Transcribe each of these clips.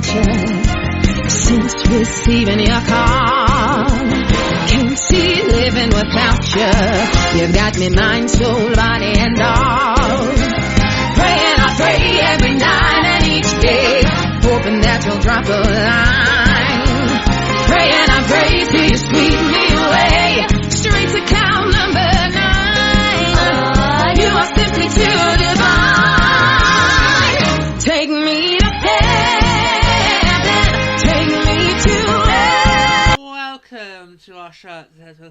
future since receiving your call. Can't see living without you. You've got me mind, soul, body, and all. Praying, I pray every night and each day, hoping that you'll drop a line. Praying, I pray till you sweep me away, straight to count number 9. You are simply too divine. Take me to heaven, take me to heaven. Welcome to our show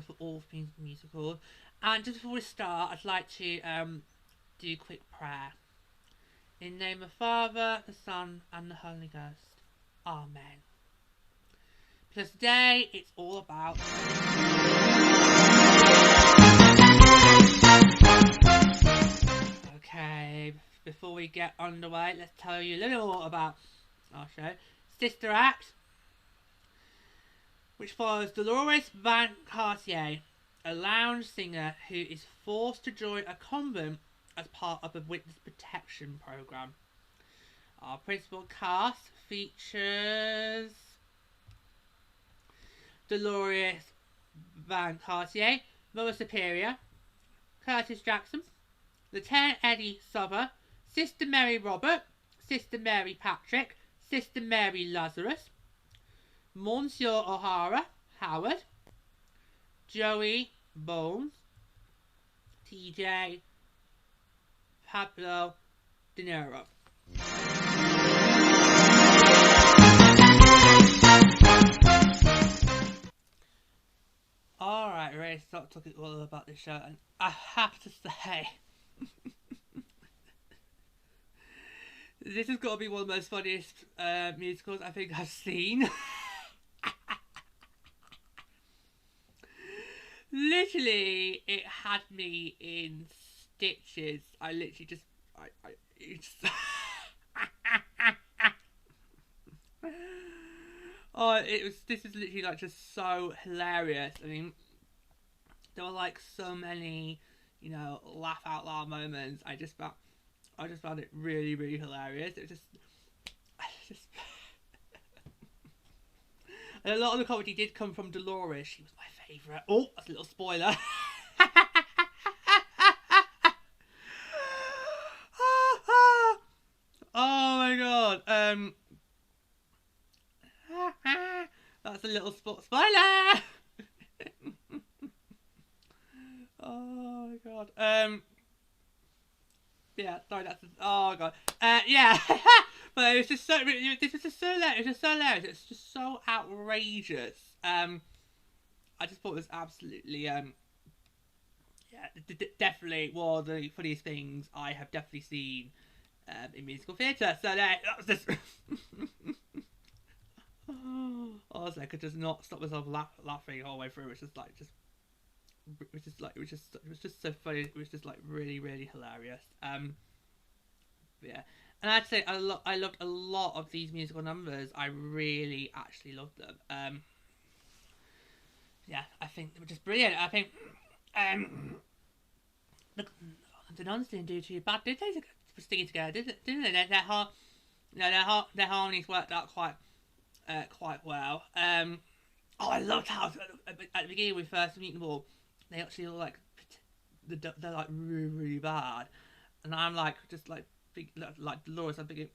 for all things musical. And just before we start, I'd like to do a quick prayer. In the name of the Father, the Son, and the Holy Ghost. Amen. Because today, it's all about... Okay, before we get underway, let's tell you a little more about our show. Sister Act, which follows Deloris Van Cartier, a lounge singer who is forced to join a convent as part of a witness protection program. Our principal cast features Deloris Van Cartier, Mother Superior, Curtis Jackson, Lieutenant Eddie Souther, Sister Mary Robert, Sister Mary Patrick, Sister Mary Lazarus, Monsieur O'Hara Howard, Joey Bones, TJ Pablo De Niro. Alright, ready to start talking all about this show, and I have to say this has got to be one of the most funniest musicals I think I've seen. Literally, it had me in stitches. I literally just... This is literally like just so hilarious. I mean, there were like so many, you know, laugh out loud moments. I just found it really, really hilarious. It was just and a lot of the comedy did come from Deloris. She was my favourite. Oh, that's a little spoiler. Oh my god. That's a little spoiler. Oh my god. Yeah, sorry, oh god. Yeah. But it was just so, this was just so hilarious. It was just so hilarious. It's just so outrageous. I just thought it was absolutely, yeah, definitely one of the funniest things I have definitely seen in musical theatre. So that was just... Honestly, I could just not stop myself laughing all the way through. It was just so funny. It was just like really, really hilarious. Yeah, and I'd say I loved a lot of these musical numbers. I really actually loved them. Yeah, I think they were just brilliant. I think the nuns didn't do too bad, did they? Sticking together, didn't they? Their harmonies worked out quite well. I loved how at the beginning when we first meet them all, they actually look like they're like really, really bad, and I'm like just like Deloris. I'm thinking,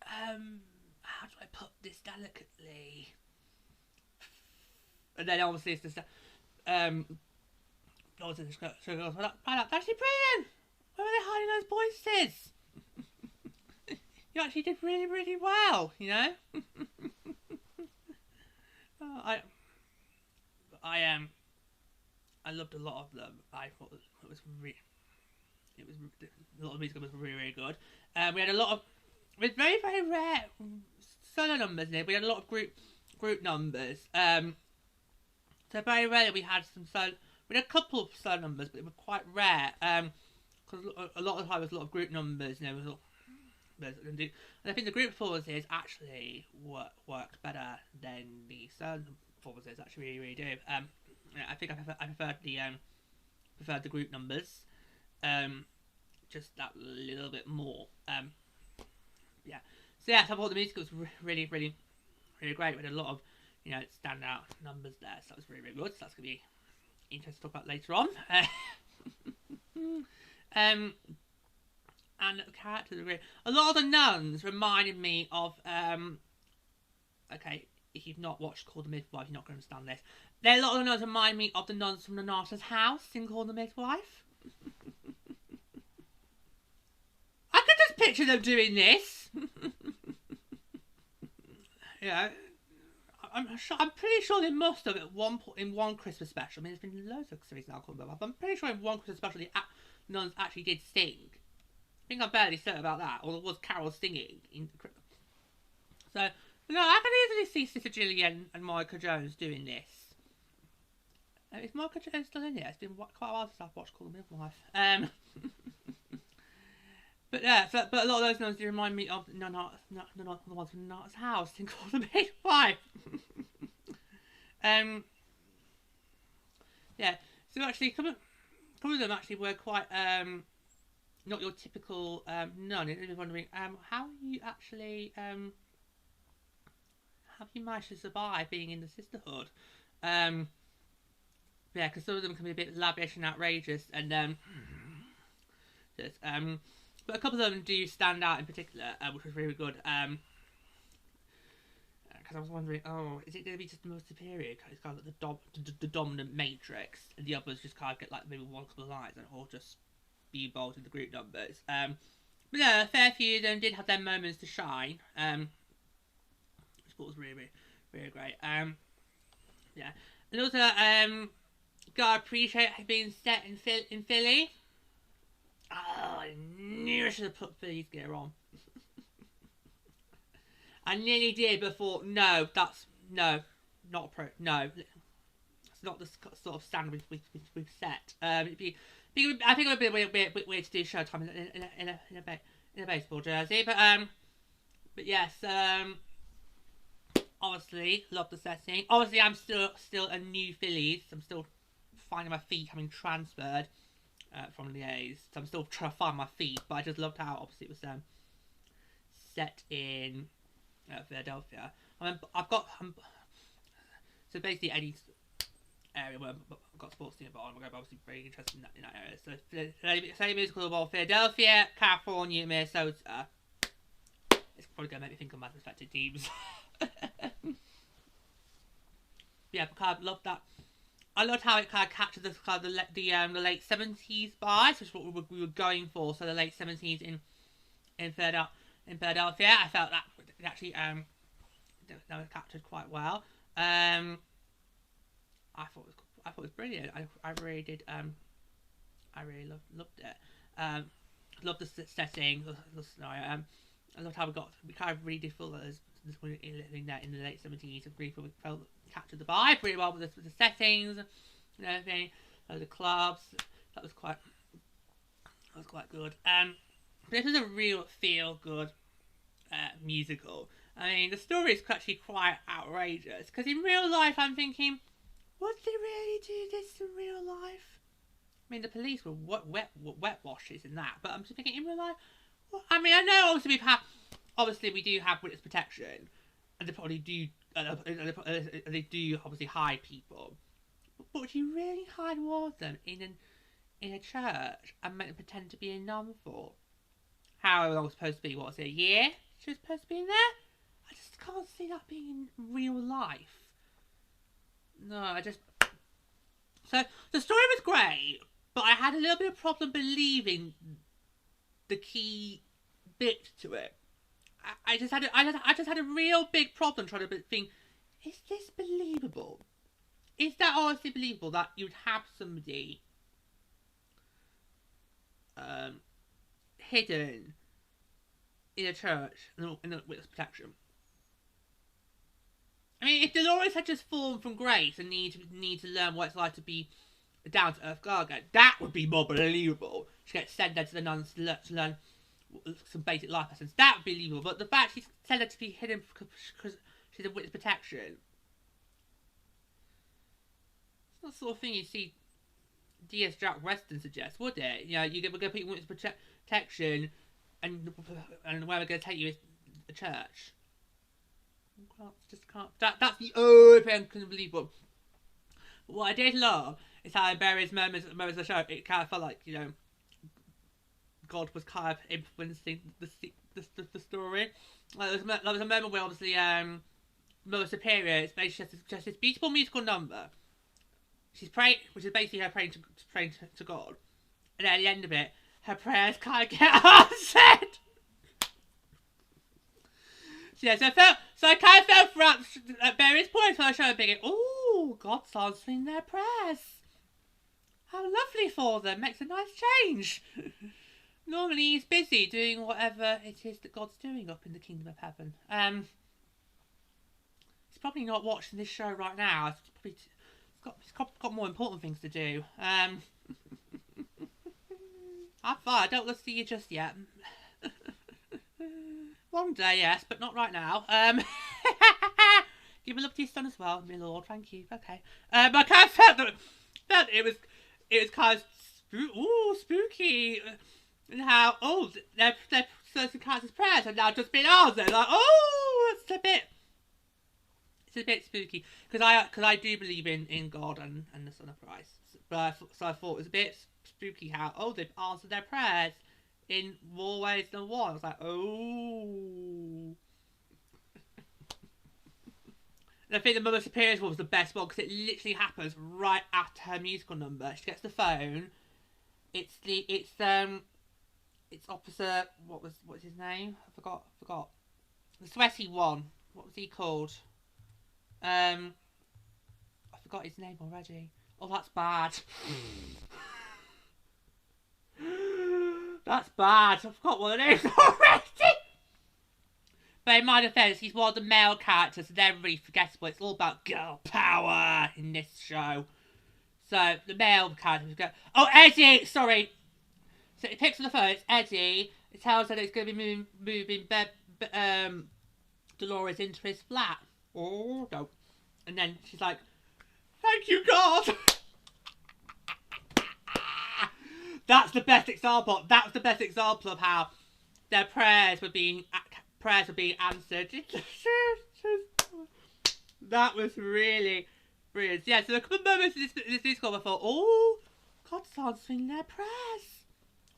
how do I put this delicately? And then obviously it's just Deloris in the skirt. So goes, that's actually brilliant. Where were they hiding those voices? You actually did really, really well, you know. I loved a lot of them. I thought a lot of music was really, really good. We had a lot of, with very, very rare solo numbers in it. We had a lot of group numbers. So very rarely we had we had a couple of solo numbers, but it was quite rare. Because a lot of the time it was a lot of group numbers, you know. And I think the group performances actually worked better than the solo performances. Actually, really, really do. I think I preferred the group numbers, just that little bit more. Yeah. So yeah, so I thought the music was really, really, really great. We had a lot of, standout numbers there, so that was really, really good. So that's going to be interesting to talk about later on. And the characters are great. A lot of the nuns reminded me of, okay, if you've not watched Call the Midwife, you're not going to understand this. A lot of the nuns remind me of the nuns from the Narcissus house in Call the Midwife. I could just picture them doing this. I'm pretty sure they must have at one point in one Christmas special. I mean, there's been loads of series now called Midwife, but I'm pretty sure in one Christmas special the nuns actually did sing. I think I'm barely certain about that, or there was Carol singing in the Christmas. So, I can easily see Sister Gillian and Monica Jones doing this. Is Monica Jones still in here? It's been quite a while since I've watched Call the Midwife. But a lot of those nuns do remind me of the ones from Narcissus house in Call the Midwife. So actually, a couple of them actually were quite not your typical nun. You're wondering how you actually have you managed to survive being in the sisterhood? Because some of them can be a bit lavish and outrageous, and but a couple of them do stand out in particular, which was really good. Because I was wondering, is it going to be just the most superior? It's kind of like the dominant matrix, and the others just kind of get like maybe one couple of lines, and or just be involved in the group numbers. But a fair few of them did have their moments to shine. Which I thought was really, really, really great. And also, gotta appreciate being set in Philly. Oh, I knew I should have put Philly's gear on. I nearly did before. No, that's not no. It's not the sort of standard we've set. I think it would be a bit weird to do Showtime in a baseball jersey, but yes. Obviously, love the setting. Obviously, I'm still a new Phillies. I'm still finding my feet having transferred from the A's. So I'm still trying to find my feet, but I just loved how obviously it was set in Philadelphia. So basically Eddie's area where I've got sports team, but I'm obviously very interested in that area. So Philly Musical Ball, Philadelphia, California, Minnesota. It's probably going to make me think of my respective teams. Because I loved that. I loved how it kind of captured the late 70s vibes, which is what we were going for. So the late 70s in Philadelphia. I felt that it actually that was captured quite well. I thought it was brilliant. I really did. I really loved it. Loved the setting, the scenario. I loved how we kind of really did feel that there's living there in the late 70s, and we felt captured the vibe really well with the settings and everything, the clubs. That was quite good. This was a real feel good musical. I mean, the story is actually quite outrageous, because in real life I'm thinking, would they really do this in real life? I mean, the police were wet washes in that, but I'm just thinking in real life. I mean, I know obviously we do have witness protection, and they probably do. They do obviously hide people, but would you really hide one of them in a church and make them pretend to be a nun for? How long was supposed to be? What was it? A year? She was supposed to be in there. I just can't see that being in real life. No, So the story was great, but I had a little bit of problem believing the key bit to it. I just had a real big problem trying to think, is this believable? Is that honestly believable that you'd have somebody hidden in a church in a witness protection? I mean, if Deloris had just fallen from grace and need to learn what it's like to be a down-to-earth gargoyle, that would be more believable. She gets sent there to the nuns to learn some basic life lessons. That would be believable. But the fact she's sent her to be hidden because she's a witness protection, it's not the sort of thing you see D.S. Jack Weston suggest, would it? You know, we're going to put you in witness protection, and where we're going to take you is the church. That's the only thing I can believe. But what I did love is how in various moments of the show, it kind of felt like, you know, God was kind of influencing the story. Like, there was a moment where obviously Mother Superior is basically just this beautiful musical number. She's praying, which is basically her praying to God, and at the end of it, her prayers kind of get answered. Yeah, so I kind of felt throughout at various points when I showed thinking, oh, God's answering their prayers. How lovely for them. Makes a nice change. Normally he's busy doing whatever it is that God's doing up in the kingdom of heaven. He's probably not watching this show right now. He's got more important things to do. I'm fine. I don't want to see you just yet. One day, yes, but not right now. Give a love to your son as well, my lord. Thank you. Okay. I kind of felt that it was kind of spooky, and how their certain characters' prayers have now just been answered. Like, it's a bit spooky because I do believe in God and the Son of Christ. But so I thought it was a bit spooky how they've answered their prayers in more ways than one. I was like, And I think the Mother Superior's one was the best one because it literally happens right after her musical number. She gets the phone. It's opposite. What's his name? I forgot. The sweaty one. What was he called? I forgot his name already. Oh, that's bad. That's bad. I forgot what it is already. But in my defence, he's one of the male characters, and they're really forgettable. It's all about girl power in this show. So the male characters go, Eddie! Sorry. So he picks up the phone. It's Eddie. It tells her that it's going to be moving Deloris into his flat. Oh no! And then she's like, "Thank you, God." That's the best example. That was the best example of how their prayers were being answered. That was really brilliant. Yeah, so a couple of moments in this discourse I thought, God's answering their prayers.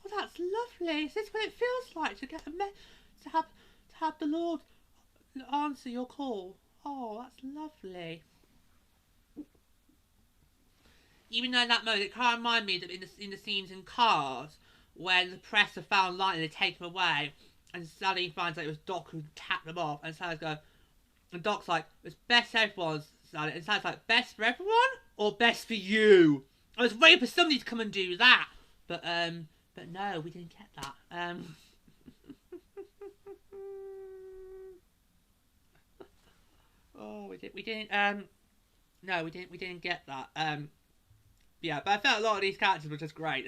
Oh, that's lovely. Is this what it feels like to get to have the Lord answer your call? Oh, that's lovely. Even though in that moment, it kind of reminded me that in the scenes in Cars, when the press are found lying and they take them away, and Sally finds out it was Doc who tapped them off, and Sally's go, and Doc's like, it's best for everyone, Sally, and Sally's like, best for everyone or best for you? I was waiting for somebody to come and do that, but no, we didn't get that. We didn't get that. Yeah, but I felt a lot of these characters were just great.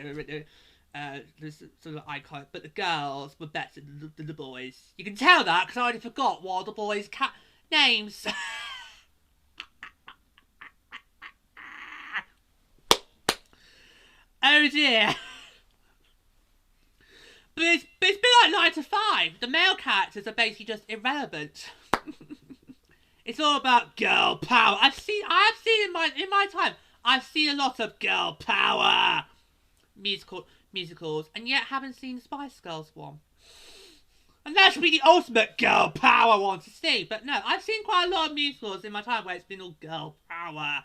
There's sort of iconic, but the girls were better than the boys. You can tell that because I already forgot what the boys' names. Oh dear. But it's been like 9 to 5. The male characters are basically just irrelevant. It's all about girl power. I've seen in my time. I've seen a lot of girl power musicals, and yet haven't seen the Spice Girls one. And that should be the ultimate girl power one to see. But no, I've seen quite a lot of musicals in my time where it's been all girl power.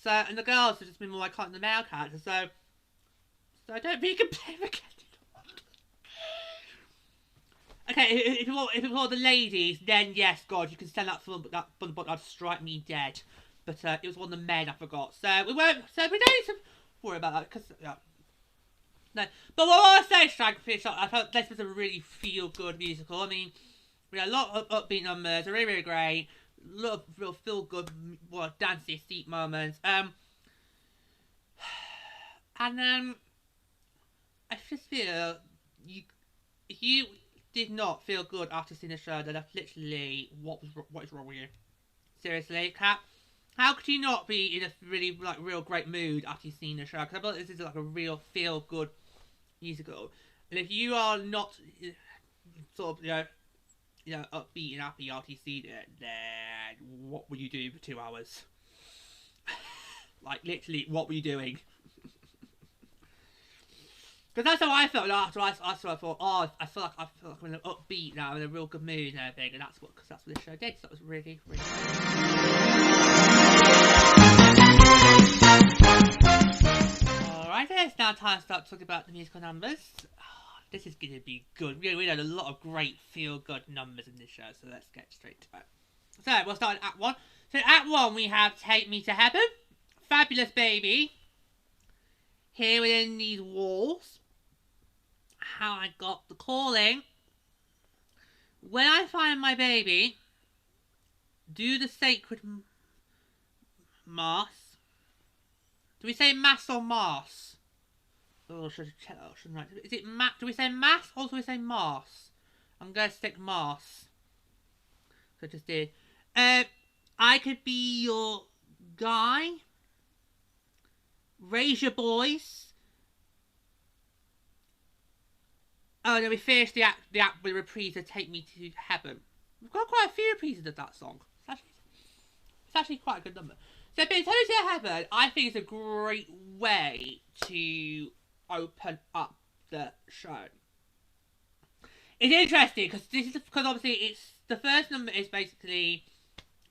So, and the girls have just been more iconic than the male characters. So I don't think you can play against it. Okay, if it were the ladies, then yes, God, you can send that for the book. That'd strike me dead. But it was one of the men I forgot. So we don't need to worry about that because no. But what I say, Shagfish, I felt this was a really feel-good musical. I mean, we had a lot of upbeat numbers, really, really great. A lot of real feel-good, dancey, steep moments. I just feel if you did not feel good after seeing the show, then that's literally what is wrong with you. Seriously, Kat. How could you not be in a really, real great mood after you've seen the show? Because I feel like this is, a real feel-good musical. And if you are not, sort of, upbeat and happy after you've seen it, then what were you doing for 2 hours? Like, literally, what were you doing? Because that's how I felt after I thought, I feel like I'm in an upbeat now, in a real good mood and everything, and that's what this show did. So that was really, really Alright, it's now time to start talking about the musical numbers. This is going to be good. We had a lot of great feel-good numbers in this show, so let's get straight to it. So, we'll start in Act 1. So, in Act 1, we have Take Me to Heaven, Fabulous Baby, Here Within These Walls, How I Got the Calling, When I Find My Baby, Do the Sacred Mass. Do we say Mass or Mass? Oh, should I check that option right? Is it do we say Mass or do we say Mass? I'm going to stick Mass. So I just did. I Could Be Your Guy. Raise Your Voice. Oh, then we finished the act with a reprise of Take Me to Heaven. We've got quite a few reprises of that song. It's actually quite a good number. So, Take Me to Heaven, I think, is a great way to open up the show. It's interesting because obviously it's the first number is basically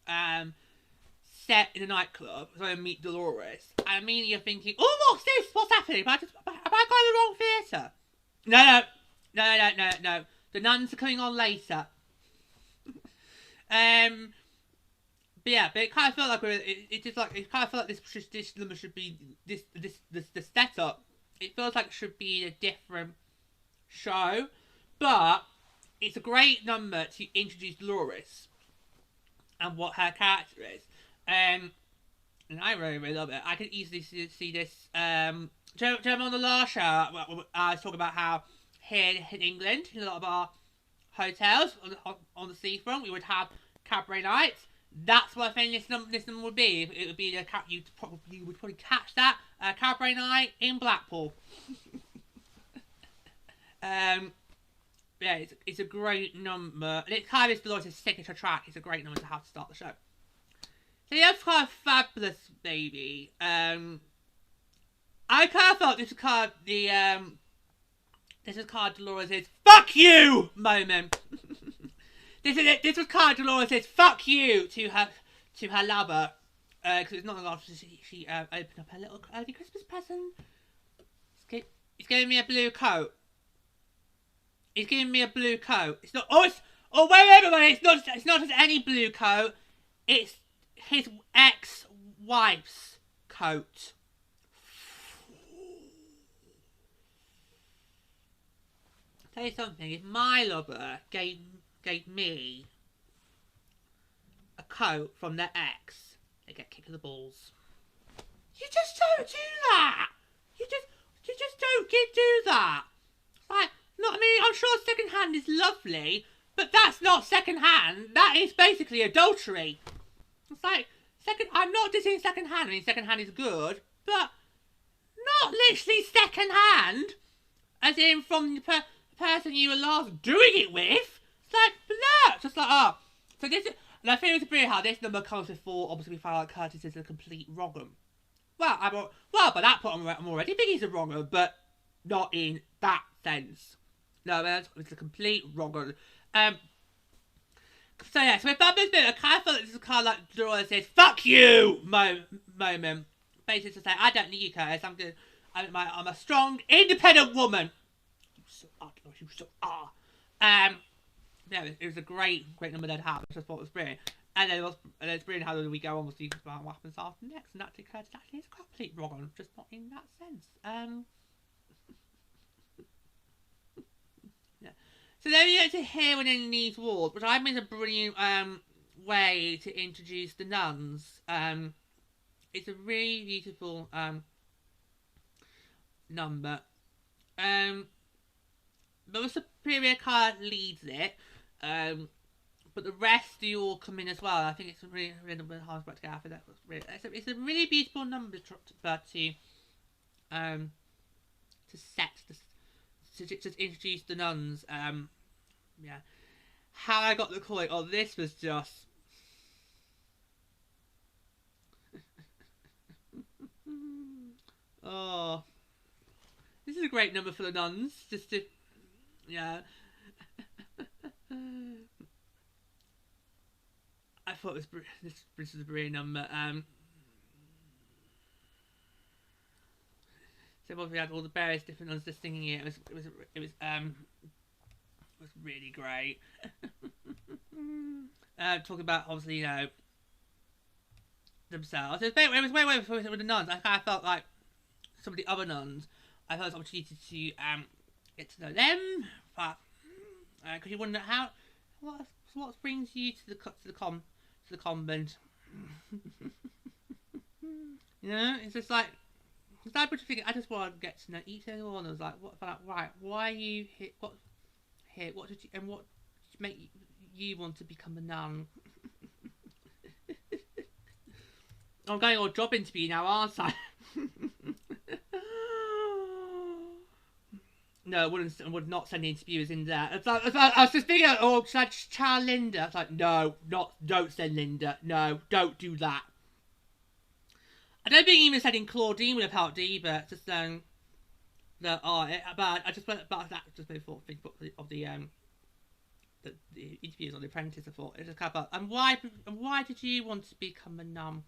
set in a nightclub, so I meet Deloris, and I mean you're thinking, oh, what's this? What's happening? Have I got the wrong theatre? No. The nuns are coming on later. But it kind of felt like it kind of felt like this number should be the setup. It feels like it should be a different show, but it's a great number to introduce Deloris and what her character is. And I really, really love it. I could easily see this. Do you remember on the last show, I was talking about how here in England, in a lot of our hotels on the seafront, we would have cabaret nights. That's what I think this number would be. It would be you would probably catch that cabaret night in Blackpool. It's a great number, and it kind of is Deloris' signature track. It's a great number to have to start the show. So you have kind of Fabulous Baby. I kind of felt this was kind of Deloris' "fuck you" moment. This was kind of Deloris' "fuck you" to her lover, because it's not long after she opened up her little early Christmas present. He's giving me a blue coat. He's giving me a blue coat. It's not. Wait. It's not just any blue coat. It's his ex-wife's coat. I'll tell you something. If my lover gave me a coat from their ex, they get kicked in the balls. You just don't do that. You just don't do that. Like, I'm sure second hand is lovely, but that's not second hand. That is basically adultery. It's like I'm not dissing second hand. I mean, second hand is good, but not literally second hand, as in from the person you were last doing it with. It's like, blah. Just like, oh. So this is, and I think it's weird how this number comes before, obviously, we find out Curtis is a complete wrong-un. Well, by that point, I'm already thinking he's a wrong-un, but not in that sense. No, it's a complete wrong-un. So with Fabulous Baby, I kind of felt like this is kind of like Deloris says, "fuck you" moment. Basically to say, I don't need you, Curtis. I'm a strong, independent woman. You so are. It was a great number to have. I just thought it was brilliant. And then it's brilliant how we go on with what happens after next. And actually, Curtis actually is a complete wrong, just not in that sense. So then we get to Here Within These Walls, which I think is a brilliant way to introduce the nuns. It's a really beautiful number. But the Superior card leads it, but the rest do all come in as well. I think it's a really hard to get after that. It's a really beautiful number to introduce the nuns. how I got the coin. Oh, this was just... oh. This is a great number for the nuns. Just to... yeah. I thought this was a brilliant number. So once we had all the various different nuns just singing it, it was really great. Talking about obviously, you know, themselves. It was way before with the nuns. I kind of felt like some of the other nuns. I felt an opportunity to get to know them, but because you wonder what brings you to the convent. You know, it's just like. I just want to get to know each and everyone. I was like, what about, right, why are you here? What did you, and what make you want to become a nun? I'm going on a job interview now, aren't I? No, I would not send the interviewers in there. I was just thinking, oh, should I just try Linda? I was like, no, don't send Linda. No, don't do that. I don't think even sending Claudine would have helped either. Just but I just went about that just before think of the interviews on The Apprentice. I thought it was kind of and why did you want to become a nun?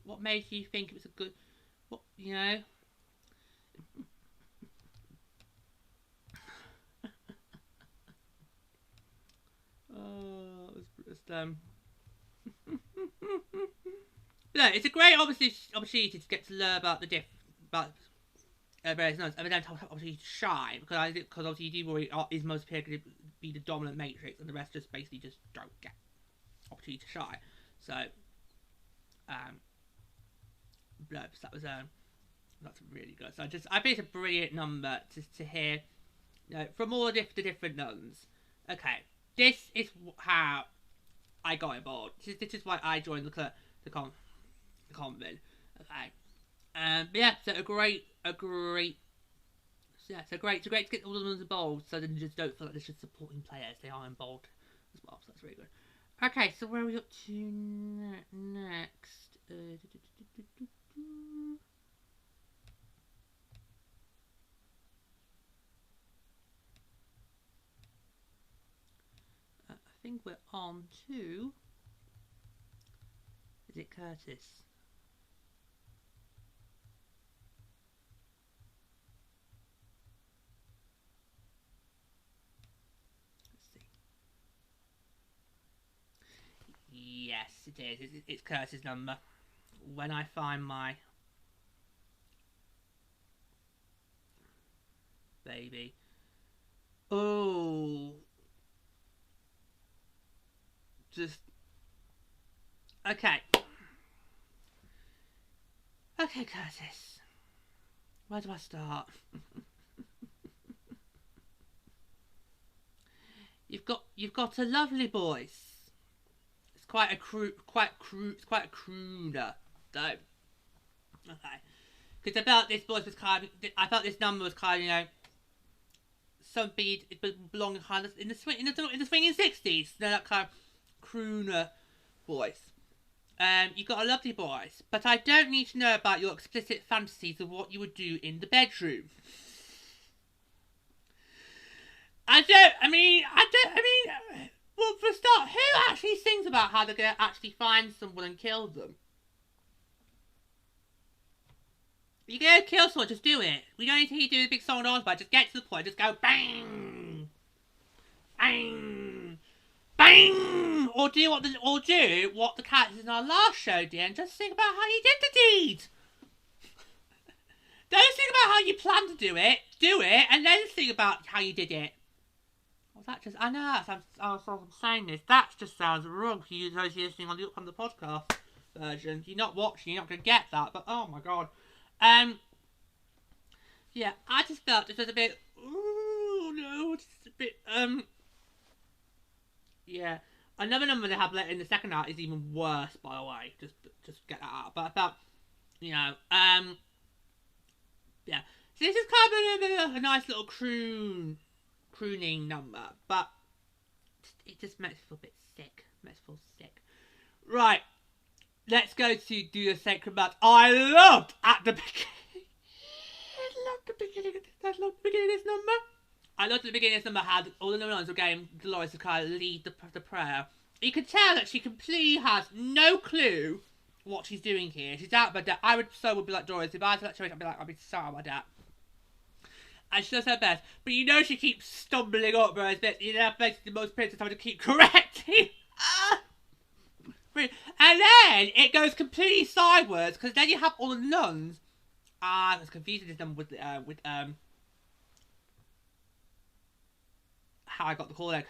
What made you think it was a good? What, you know? Oh, it was just no, it's a great opportunity to get to learn about various nuns, and then obviously to shine because obviously you do worry is most appear going to be the dominant matrix, and the rest just basically just don't get opportunity to shine. So, that's really good. So I think it's a brilliant number to hear, you know, from all the different nuns. Okay, this is how I got involved. This is why I joined the convent. Okay. But yeah, so great to get all the nuns involved, so then you just don't feel like they're just supporting players. They are involved as well, so that's really good. Okay, so where are we up to next? I think we're on to... is it Curtis? Yes, it is. It's Curtis' number. When I find my baby. Oh. Just. Okay. Okay, Curtis. Where do I start? You've got a lovely voice. It's quite a crooner, though. Okay, because I felt this voice was kind of, I felt this number was kind of, you know, something belonging kind of in the swinging 60s. You know, that kind of crooner voice. You've got a lovely voice, but I don't need to know about your explicit fantasies of what you would do in the bedroom. Well, for a start, who actually sings about how they're going to actually find someone and kill them? You're going to kill someone, just do it. We don't need to do a big song and dance, but just get to the point, just go bang! Bang! Bang! Or do what the characters in our last show did and just sing about how you did the deed! Don't sing about how you plan to do it, and then sing about how you did it. I know I'm saying this. That just sounds wrong for you those listening on the podcast version. You're not watching, you're not going to get that. But oh my god, yeah, I just felt it was a bit. Ooh no, just a bit. Yeah, another number they have in the second act is even worse. By the way, just get that out. But I felt, you know, yeah. So this is kind of a nice little crooning number, but it just makes me feel a bit sick. Makes me feel sick. Right, let's go to do the sacred mass. I loved at the beginning. I loved the beginning of this number. I loved at the beginning of this number how all the nuns were getting Deloris to kind of lead the prayer. You could tell that she completely has no clue what she's doing here. She's out of her depth. I would be like Doris. If I was in that situation, I'd be so out of my depth. And she does her best. But you know she keeps stumbling up, whereas you know, basically most princess having to keep correcting. And then it goes completely sideways, because then you have all the nuns. I was confusing this number with how I got the call there.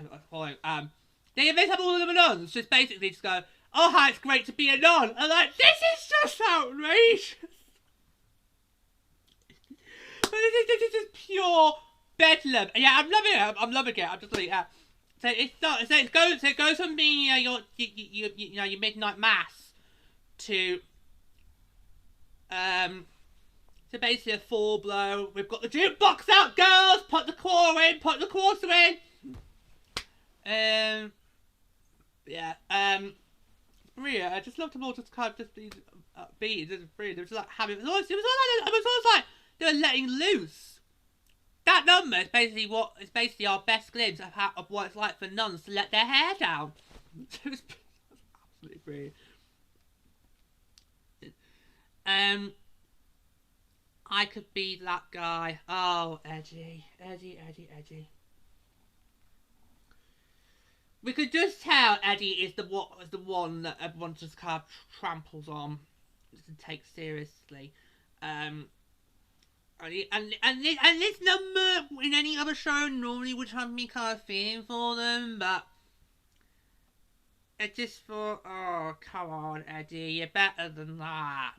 They have all of the nuns just basically just go, oh, how it's great to be a nun. I'm like, this is just outrageous. This is just pure bedlam. And yeah, I'm loving it. I'm loving it. I'm just like, so it's not. So it goes from being your midnight mass to basically a full blow. We've got the jukebox out, girls. Put the core in. Put the quarter in. Yeah. Maria, I just loved them all just kind of just being upbeat. Just brilliant. It was like having. It was almost like they were letting loose. That number is basically our best glimpse of what it's like for nuns to let their hair down. It was absolutely brilliant. I could be that guy. Oh, Eddie. We could just tell Eddie is the one that everyone just kind of tramples on and takes seriously. And this number in any other show normally would have me kind of feeling for them, but I just thought, oh, come on, Eddie, you're better than that.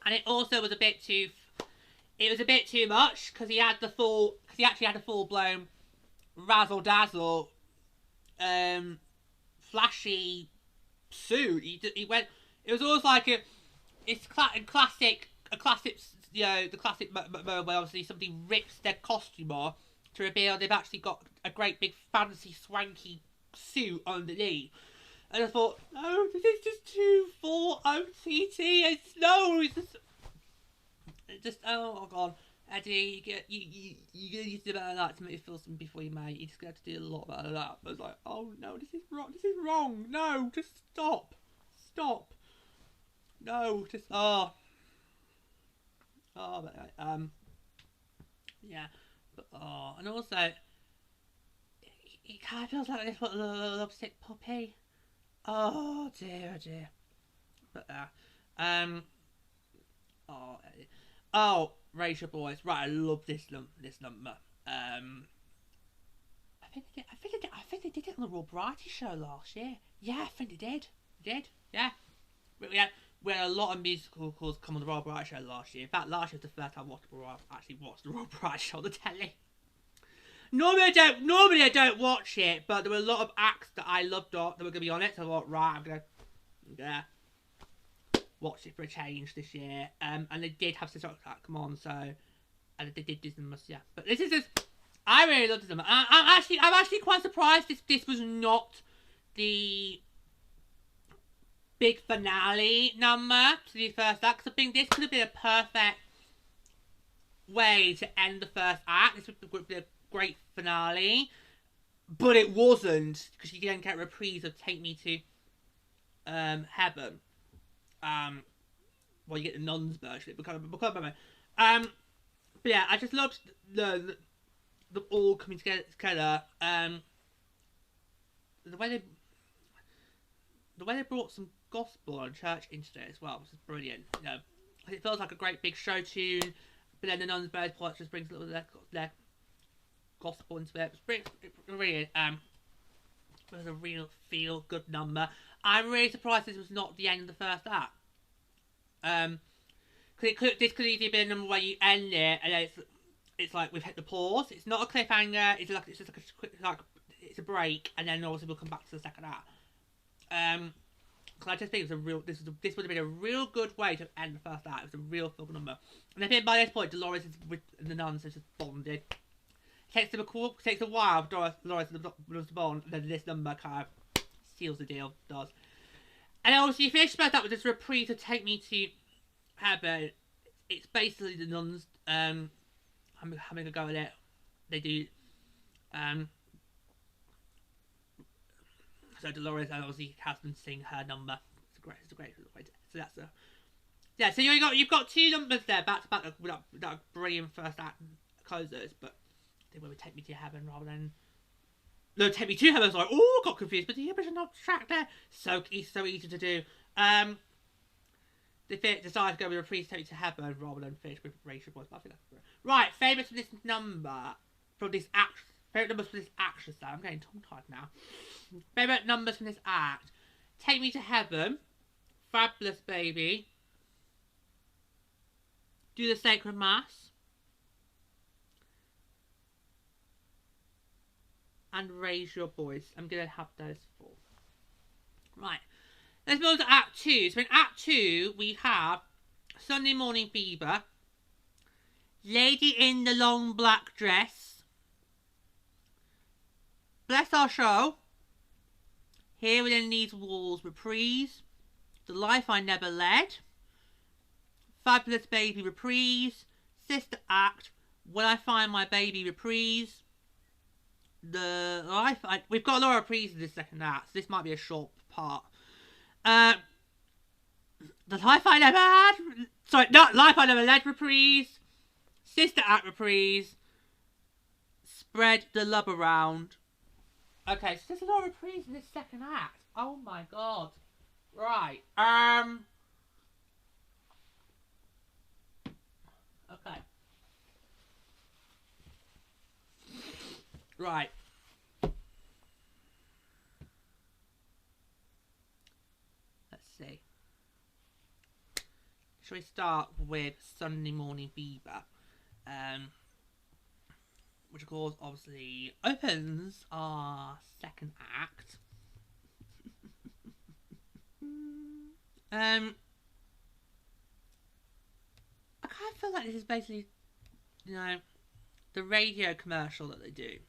And it also was a bit too much, because he actually had a full blown razzle dazzle, flashy suit. He went. It was almost like a classic. You know, the classic moment where obviously somebody rips their costume off to reveal they've actually got a great big fancy swanky suit underneath. And I thought, no, this is just too full OTT. It's just oh god, Eddie, you gonna use to do better than that to make you feel something before you marry. You just gonna have to do a lot better than that. I was like, oh no, this is wrong. No, just stop. No, just yeah, but and also, it kind of feels like this little lovesick puppy. Oh dear. But Rachel boys, right? I love this number. I think they did it on the Raw Variety Show last year. Yeah, I think they did. Yeah. We had a lot of musicals come on the Raw Variety Show last year. In fact, last year was the first time I actually watched the Raw Variety Show on the telly. Normally I don't watch it, but there were a lot of acts that I loved that were going to be on it. So I thought, right, I'm going to watch it for a change this year. And they did have such that come on, so and they did Disney Must, yeah. But this is just, I really loved this number. I'm actually quite surprised this was not the big finale number to the first act, because I think this could have been a perfect way to end the first act. This would be a great finale, but it wasn't, because you didn't get a reprise of Take Me to Heaven. Well, you get the nuns version, but yeah, I just loved the all coming together. The way they brought some gospel and church into it as well, which is brilliant. You know, it feels like a great big show tune, but then the nuns' birth part just brings a little of their gospel into it. It's brilliant. It was a real feel good number. I'm really surprised this was not the end of the first act. Because this could easily be a number where you end it and it's like we've hit the pause. It's not a cliffhanger. It's just like a quick, like it's a break, and then obviously we'll come back to the second act. Because I just think it was a real. This would have been a real good way to end the first act. It was a real feel good number, and I think by this point Deloris with the nuns has just bonded. Takes a while for Deloris was born, and then this number kind of seals the deal, does. And obviously, if you finish up with this reprise to Take Me to Heaven, it's basically the nuns having a go at it. They do. So Deloris obviously has them sing her number. It's a great. So that's a. Yeah, so you've got two numbers there back to back that brilliant first act closers, but they would Take Me to Heaven rather than. No, Take Me to Heaven. Sorry, got confused, but the original track there so easy to do. They decided to go with a reprise Take Me to Heaven rather than finish with Racial Boys. Right, favourites from this number from this act. Favourite numbers from this act. So I'm getting tongue-tied now. Favourite numbers from this act: Take Me to Heaven, Fabulous Baby, Do the Sacred Mass, and Raise Your Voice. I'm going to have those four. Right. Let's move on to Act 2. So in Act 2, we have Sunday Morning Fever, Lady in the Long Black Dress, Bless Our Show, Here Within These Walls reprise, The Life I Never Led, Fabulous Baby reprise, Sister Act, When I Find My Baby reprise, we've got a lot of reprises in this second act, so this might be a short part. The Life I Never Had, sorry, not Life I Never Led reprise, Sister Act reprise, Spread the Love Around. Okay, so there's a lot of reprises in this second act. Oh my god. Right. Okay. Right. Let's see. Shall we start with Sunday Morning Fever? Which of course obviously opens our second act. I kind of feel like this is basically, the radio commercial that they do.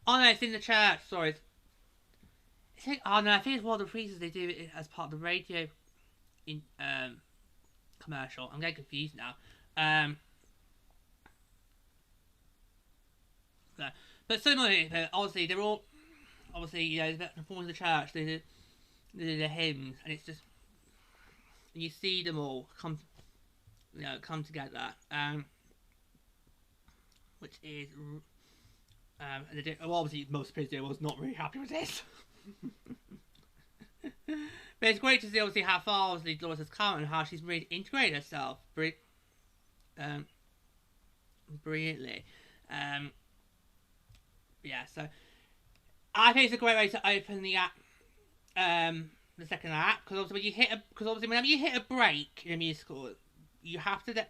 Oh no, it's in the church. Sorry. I think it's one of the reprises they do it as part of the radio commercial. I'm getting confused now. But similarly, obviously they're all the performing in the church. They do the hymns, and it's just you see them all come together. Which is. Obviously most people was not really happy with this. But it's great to see obviously how far obviously Deloris has come and how she's really integrated herself brilliantly. So I think it's a great way to open the act, the second act, because obviously whenever you hit a break in a musical, you have to.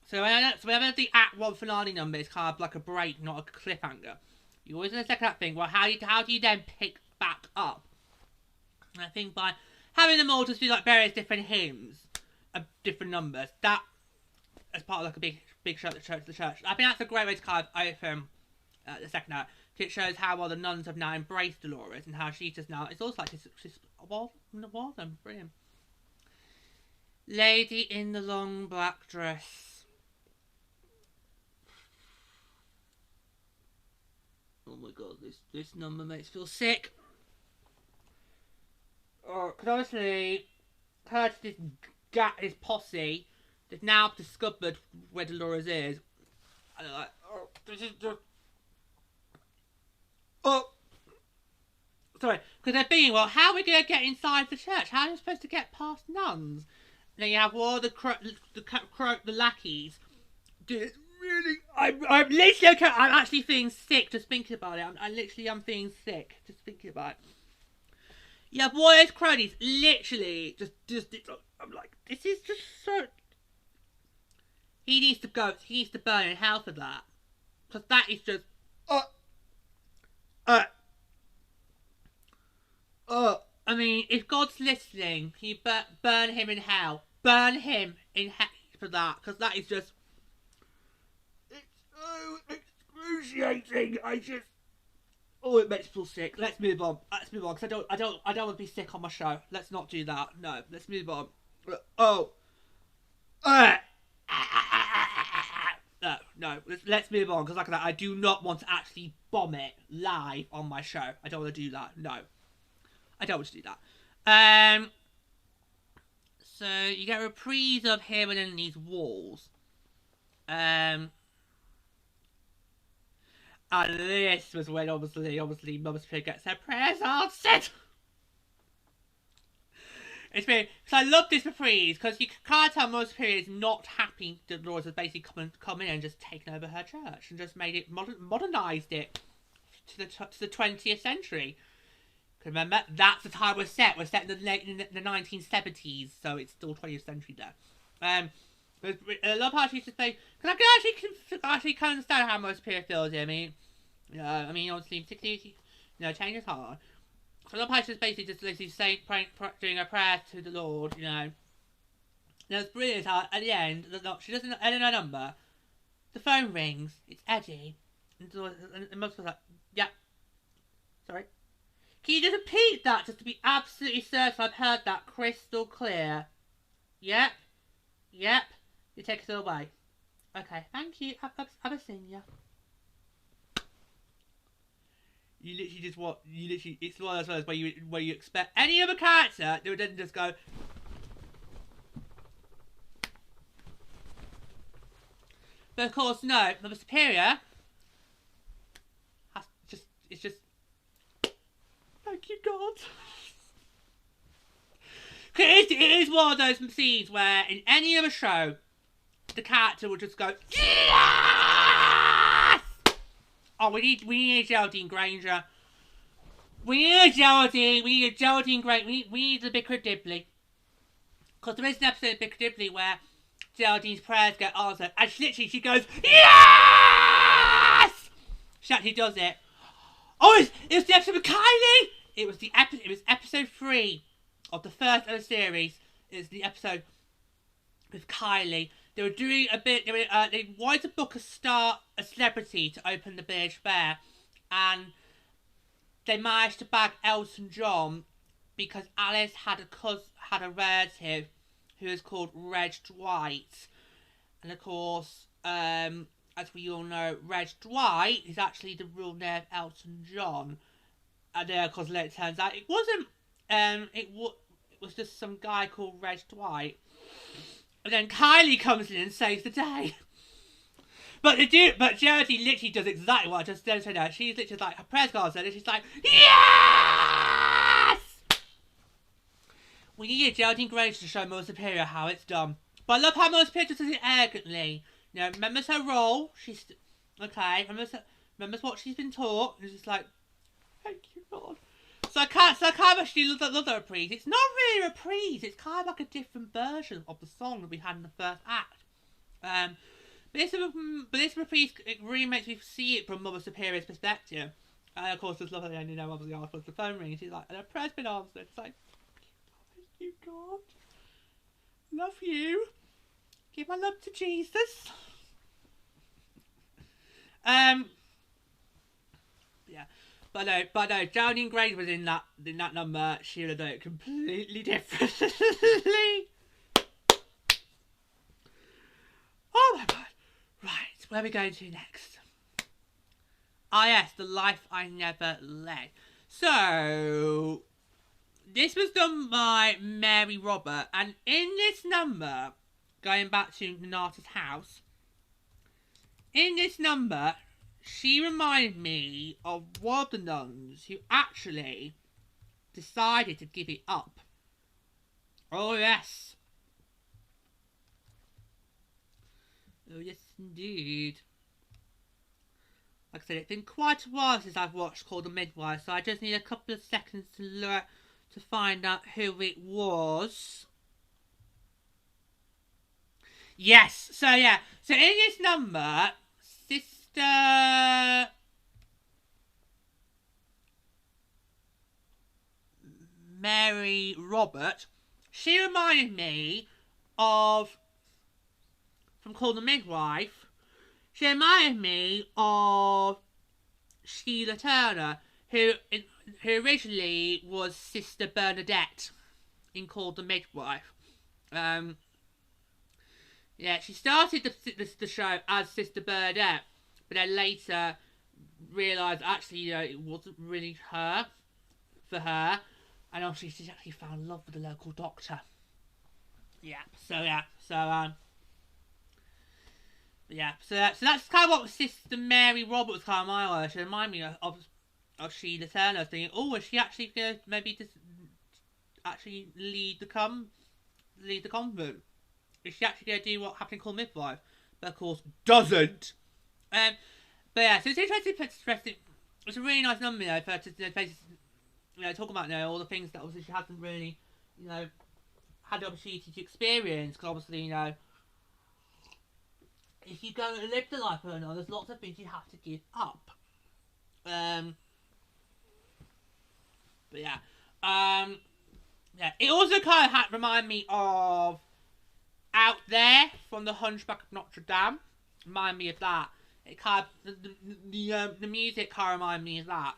So whenever the Act 1 finale number is kind of like a break, not a cliffhanger, you always in the second act think, well, how do you then pick back up? And I think by having them all just do like various different hymns, different numbers, that as part of like a big show at the church. I think that's a great way to kind of open the second act. It shows how well the nuns have now embraced Deloris and how she's just now. It's also like she's brilliant. Lady in the Long Black Dress. Oh my god, this number makes me feel sick. Because obviously, Curtis' his posse, they've now discovered where Deloris is. And they're like, this is just. Sorry, because they're being, well, how are we going to get inside the church? How are we supposed to get past nuns? And then you have all the lackeys. Dude, really, I'm literally okay. I'm actually feeling sick just thinking about it. I'm feeling sick just thinking about it. You have all those cronies literally just. I'm like, this is just so. He needs to go. He needs to burn in hell for that, because that is just. I mean, if God's listening, can you burn him in hell? Burn him in hell for that, because that is just... It's so excruciating. Oh, it makes me feel sick. Let's move on. Because I don't want to be sick on my show. Let's not do that. No, let's move on. Oh. No. Let's move on, because like that, I do not want to actually bomb it live on my show. I don't want to do that. No. I don't want to do that. So you get a reprise of him within these walls. And this was when obviously Mother Superior gets her prayers answered. It's been, because I love this reprise, because you can't tell Mother Superior is not happy that Deloris has basically come in and just taken over her church and just made it modernised it to the 20th century. Remember, that's the time we're set. We're set in the 1970s, so it's still 20th century there. A lot of parts used to say, because I can actually understand how Mother Superior feels here. I mean, obviously, particularly, change is hard. So a lot of parts just basically saying, doing a prayer to the Lord, Now, it's brilliant how at the end, she doesn't end her number. The phone rings. It's Eddie, and most of like, yeah, sorry. Can you just repeat that just to be absolutely certain I've heard that crystal clear? Yep. You take it away. Okay, thank you. I've seen you. You literally it's one of those ones where you expect any other character, they would then just go. But of course, no. Mother Superior it's just. Thank you, God. It is one of those scenes where in any other show, the character would just go, yes! Oh, we need Geraldine Granger. We need Geraldine Granger. We need the Vicar of Dibley. Because there is an episode of Vicar of Dibley where Geraldine's prayers get answered, and she goes, yes! She actually does it. Oh, it was the episode with Kylie! It was episode 3 of the first of the series. It was the episode with Kylie. They were doing a bit. They wanted to book a celebrity to open the British Fair, and they managed to bag Elton John because Alice had a relative who is called Reg Dwight, and of course, as we all know, Reg Dwight is actually the real name of Elton John. And then, of course, later it turns out it wasn't. It was just some guy called Reg Dwight. And then Kylie comes in and saves the day. But Geraldine literally does exactly what I just said to her. She's literally like, her prayers got answered, and she's like, yes! We need Geraldine Granger to show Mother Superior how it's done. But I love how Mother Superior does it arrogantly. Remembers her role. She's okay. Remembers what she's been taught. And it's just like, thank you, God. So I can't actually love that reprise. It's not really a reprise. It's kind of like a different version of the song that we had in the first act. But this reprise, it really makes me see it from Mother Superior's perspective. And of course, there's love at the end. Obviously, after the phone rings, she's like, and her prayer's been answered. It's like, thank you, God. Love you. Give my love to Jesus. Yeah. But no, Geraldine Granger was in that number. She would have done it completely differently. Oh my God. Right, where are we going to next? Ah yes, The Life I Never Led. So, this was done by Mary Robert, and in this number, going back to Nana's house, in this number, she reminded me of one of the nuns who actually decided to give it up. Oh yes. Oh yes indeed. Like I said, it's been quite a while since I've watched Called the Midwife, so I just need a couple of seconds to find out who it was. Yes, so yeah. So in this number, Sister Mary Robert, she reminded me of, from Call the Midwife, she reminded me of Sheila Turner, who originally was Sister Bernadette in Call the Midwife. Yeah, she started the show as Sister Bernadette, but then later realised actually, you know, it wasn't really for her, and obviously she actually found love with the local doctor. Yeah, so that's kind of what Sister Mary Roberts kind of my life. She reminded me of Sheila Turner, thinking, oh, is she actually going to maybe just actually lead the convent? Is she actually going to do what happened in Call Midwife? But of course, doesn't. But yeah, so it's interesting. It's a really nice number, you know, for to talk about, you know, all the things that obviously she hasn't really, you know, had the opportunity to experience. Because obviously, you know, if you go and live the life of a nun, there's lots of things you have to give up. But yeah, yeah. It also kind of remind me of Out There from The Hunchback of Notre Dame. Remind me of that. It kind of the music kind of remind me of that.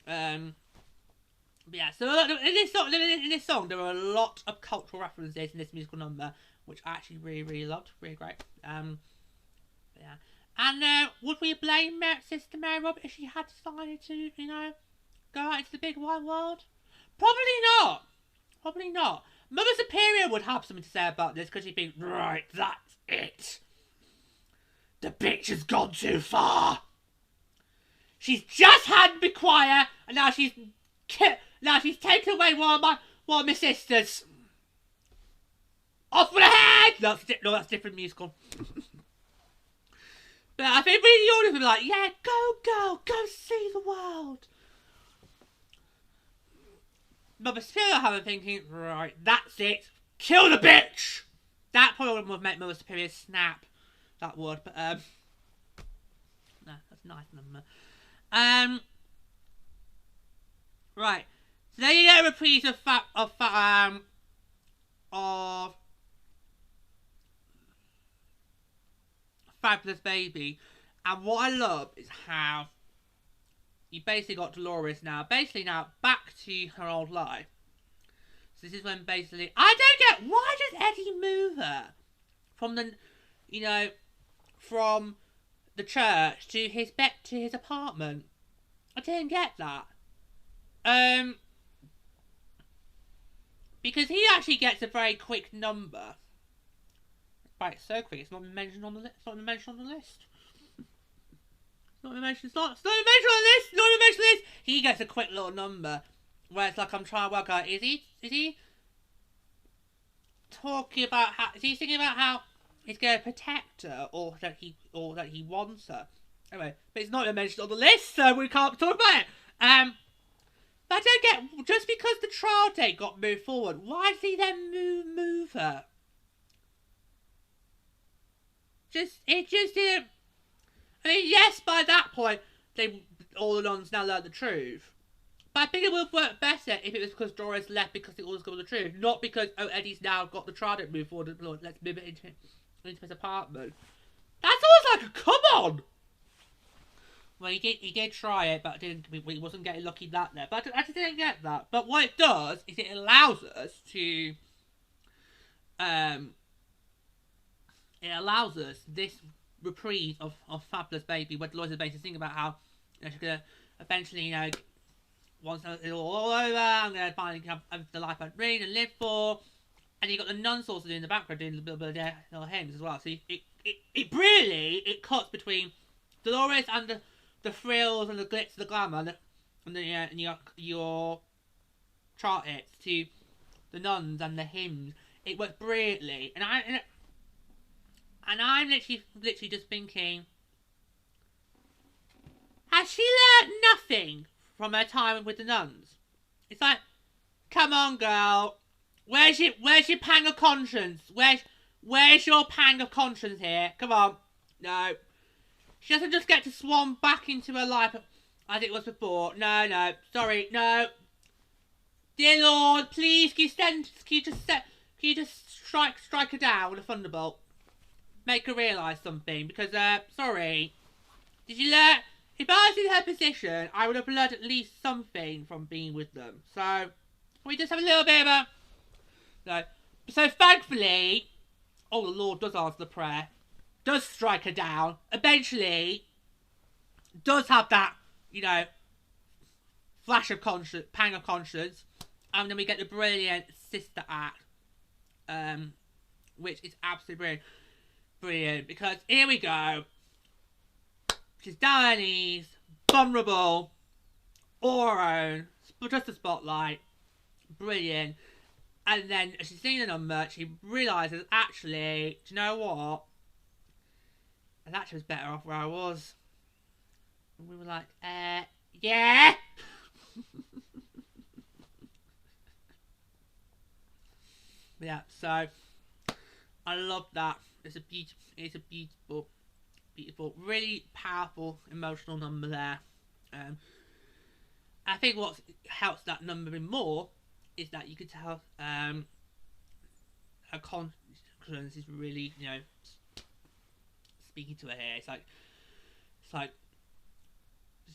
But yeah, so in this song, there are a lot of cultural references in this musical number, which I actually really loved. Really great. Yeah. And would we blame Sister Mary Robert if she had decided to, you know, go out into the big wide world? Probably not. Probably not. Mother Superior would have something to say about this, because she'd be, right, that's it. The bitch has gone too far. She's just had me choir, and now she's taken away one of my sisters. Off with her head! That's different musical. But I think really the audience would be like, yeah, go see the world. Mother Superior have been thinking, right, that's it. Kill the bitch! That probably would make Mother Superior snap. That would, but no, that's a nice number. Right. So there you get a reprise of Fabulous Baby, and what I love is how you basically got Deloris now back to her old life. So this is when basically I don't get, why does Eddie move her from the, you know, from the church to his apartment? I didn't get that. Because he actually gets a very quick number. Right, so quick, it's not even mentioned on the list. It's not even mentioned on the list. It's not even mentioned on the list. He gets a quick little number where it's like, I'm trying to work out, is he talking about how, is he thinking about how he's going to protect her, or that he wants her? Anyway, but it's not even mentioned on the list, so we can't talk about it. But I don't get, just because the trial date got moved forward, why does he then move her? It just didn't. I mean, yes, by that point, all the nuns now learn the truth. But I think it would work better if it was because Doris left because it all got the truth, not because, oh, Eddie's now got the trial date moved forward, let's move it into his apartment. That's always like a come on. Well, he did try it, but he wasn't getting lucky that there. But I just didn't get that. But what it does is it allows us to, this reprise of Fabulous Baby, where Deloris is basically thinking about how, you know, she's gonna eventually, you know, once it's all over, I'm gonna finally have the life I'd dreamed and lived for. And you got the nuns also doing in the background doing a little bit of their little hymns as well. So it really cuts between Deloris and the frills and the glitz, the glamour, and your chart hits to the nuns and the hymns. It works brilliantly, and I'm literally just thinking, has she learnt nothing from her time with the nuns? It's like, come on, girl, where's your pang of conscience? Where's your pang of conscience here? Come on, no. She doesn't just get to swan back into her life as it was before. No, sorry, no. Dear Lord, please, can you just strike her down with a thunderbolt? Make her realise something, because, sorry. Did you learn? If I was in her position, I would have learned at least something from being with them. So, we just have a little bit of a... No. So, thankfully, the Lord does answer the prayer. Does strike her down. Eventually, does have that, flash of conscience, pang of conscience. And then we get the brilliant sister act. Which is absolutely brilliant. Brilliant. Because here we go. She's down on her knees, vulnerable, all her own, just a spotlight, brilliant. And then as she's singing the number, she realises, actually, do you know what? I actually was better off where I was. And we were like, yeah. Yeah, so I love that. It's a beautiful, really powerful emotional number there. I think what helps that number even more is that you could tell her conscience is really, speaking to her here. It's like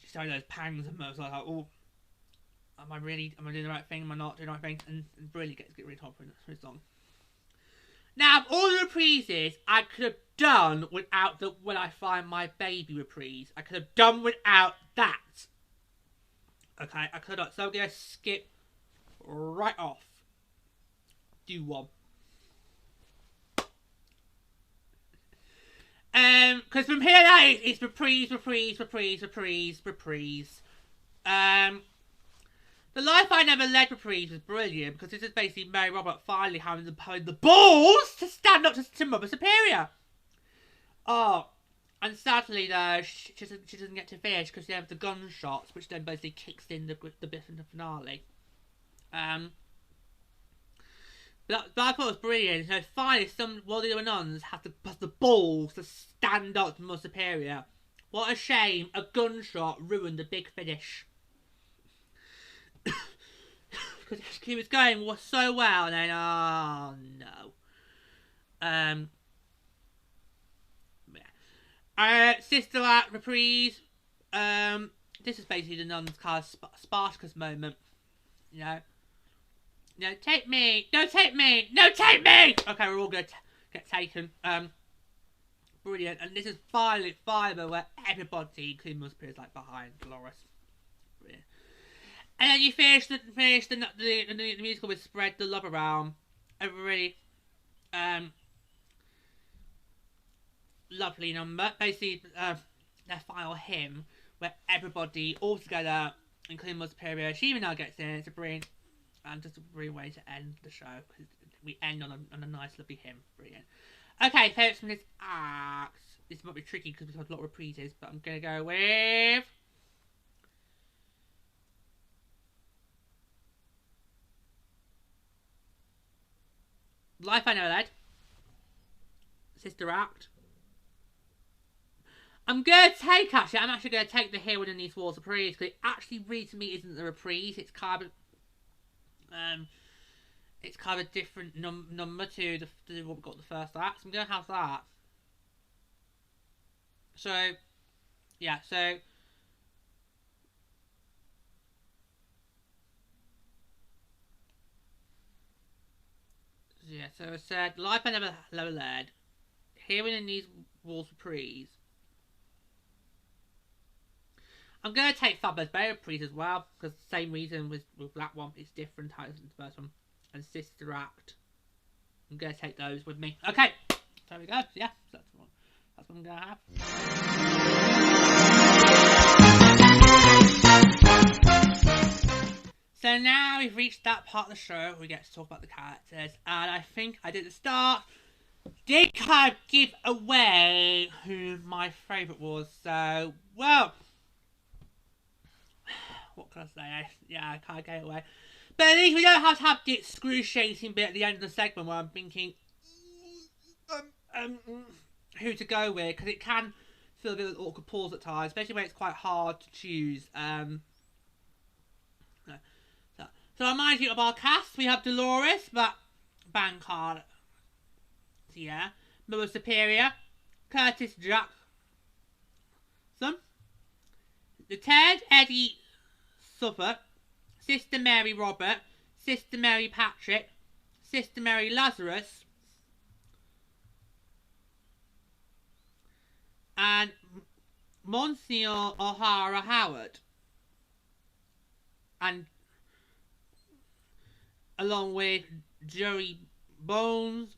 she's having those pangs and most like, oh, am I doing the right thing? Am I not doing the right thing? And really get really confident for the song. Now, all the reprises I could have done without the When I Find My Baby reprise. I could have done without that. Okay, I could have. So I'm going to skip right off. Do one. Because from here out, it's reprise. The Life I Never Led reprise was brilliant because this is basically Mary Robert finally having the balls to stand up to Mother Superior. Oh, and sadly though, she doesn't get to finish because she has the gunshots, which then basically kicks in the bit in the finale. But I thought it was brilliant. Finally, one of the other nuns has the balls to stand up to Mother Superior. What a shame! A gunshot ruined the big finish. Because he was going so well, and then oh no. Sister Act reprise. This is basically the nuns' kind of Spartacus moment. No, take me. No, take me. No, take me. Okay, we're all gonna get taken. Brilliant. And this is finally where everybody, including Mother Superior, is like behind Deloris. Brilliant. And then you finish the musical with Spread the Love Around. A really lovely number. Basically, their final hymn where everybody all together, including Mother Superior, she even now gets in. It's a brilliant and just a brilliant way to end the show. We end on a nice, lovely hymn. Brilliant. Okay, favourites from this act. This might be tricky because we've got a lot of reprises, but I'm gonna go with Life I Never Led, Sister Act. I'm actually going to take the Here Within These Walls reprise because it actually really to me isn't the reprise. It's kind of a different number to what we got the first act. So I'm going to have that. So, yeah, so I said Life I Never Led, Here Within These Walls reprise. I'm going to take Fabulous Bay reprise as well, because the same reason with that one, it's different how it's the first one. And Sister Act. I'm going to take those with me. Okay, there we go. Yeah, that's what I'm going to have. So now we've reached that part of the show where we get to talk about the characters. And I think I did at the start did kind of give away who my favourite was. So, well, what can I say? Yeah, I can't get it away. But at least we don't have to have the excruciating bit at the end of the segment where I'm thinking who to go with, because it can feel a bit of an awkward pause at times, especially when it's quite hard to choose. So I remind you of our cast. We have Deloris Van Cartier, Mother Superior, Curtis Jackson, the Ted Eddie Suffolk, Sister Mary Robert, Sister Mary Patrick, Sister Mary Lazarus, and Monsignor O'Hara Howard, and along with Jerry Bones,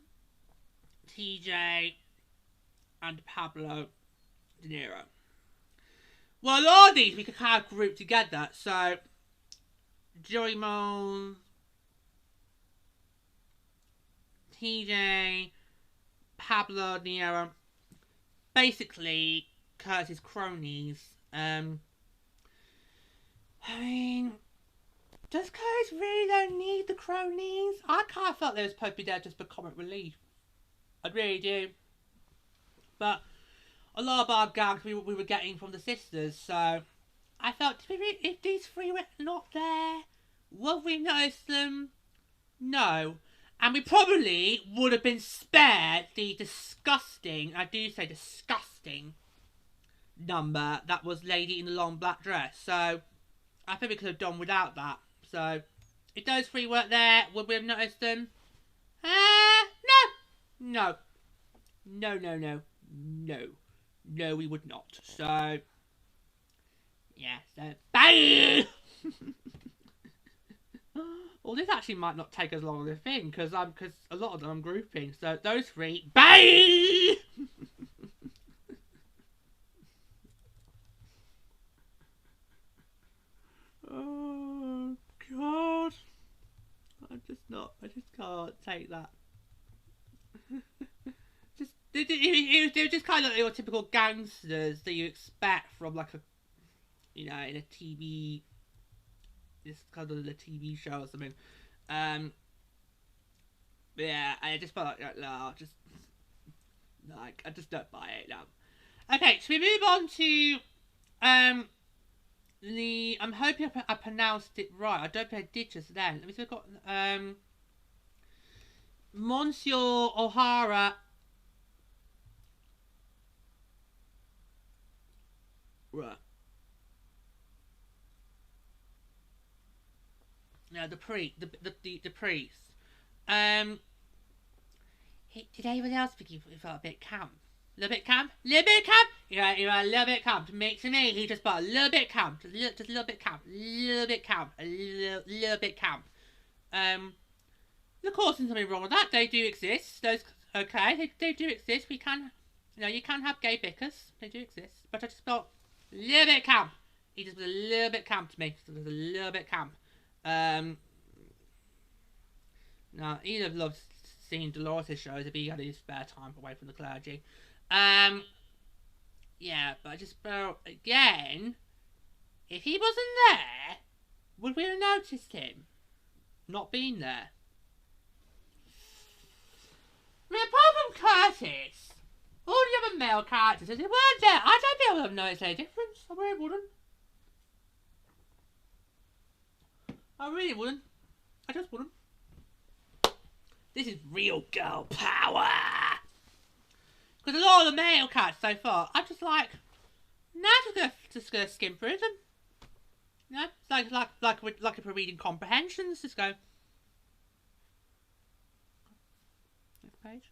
TJ, and Pablo De Niro. Well, a lot of these we could kind of group together. So, Jerry Bones, TJ, Pablo De Niro, basically Curtis' cronies. I mean, does Curtis really don't need the cronies? I kind of felt they were supposed to be there just for comic relief. I really do. But a lot of our gags we were getting from the sisters, so I felt if these three were not there, would we notice them? No. And we probably would have been spared the disgusting, I do say disgusting, number that was Lady in the Long Black Dress. So I think we could have done without that. So if those three weren't there, would we have noticed them? No. No, we would not. So yeah, so bye. Well, this actually might not take as long as a thing because a lot of them I'm grouping. So those three, bye. Oh God, I just can't take that. They were just kind of your typical gangsters that you expect from like in a TV. This kind of a TV show or something. Yeah, I just felt like no, I just don't buy it now. Okay, so we move on to I'm hoping I pronounced it right. I don't think I did just then. Let me see. We've got Monsieur O'Hara. Right. No, the priest. Did anyone else think he felt a bit camp? A little bit camp? Little bit camp? Yeah, a little bit camp. To me, he just felt a little bit camp. Just a little bit camp. A little bit camp. A little bit camp. Of course, there's something wrong with that. They do exist. Those, okay, they do exist. We can, you can have gay bickers. They do exist. But I just felt a little bit camp. He just was a little bit camp to me. Just was a little bit camp. No, he'd have loved seeing Deloris' shows if he had his spare time away from the clergy. Yeah, but I just felt, again, if he wasn't there, would we have noticed him not being there? I mean, apart from Curtis, all the other male characters, if they weren't there, I don't think I would have noticed any difference. I really wouldn't. I really wouldn't. I just wouldn't. This is real girl power. Because a lot of the male cats so far, I'm just like, nah, just gonna skim through them. You know, it's like if we're reading comprehensions, just go. Next page.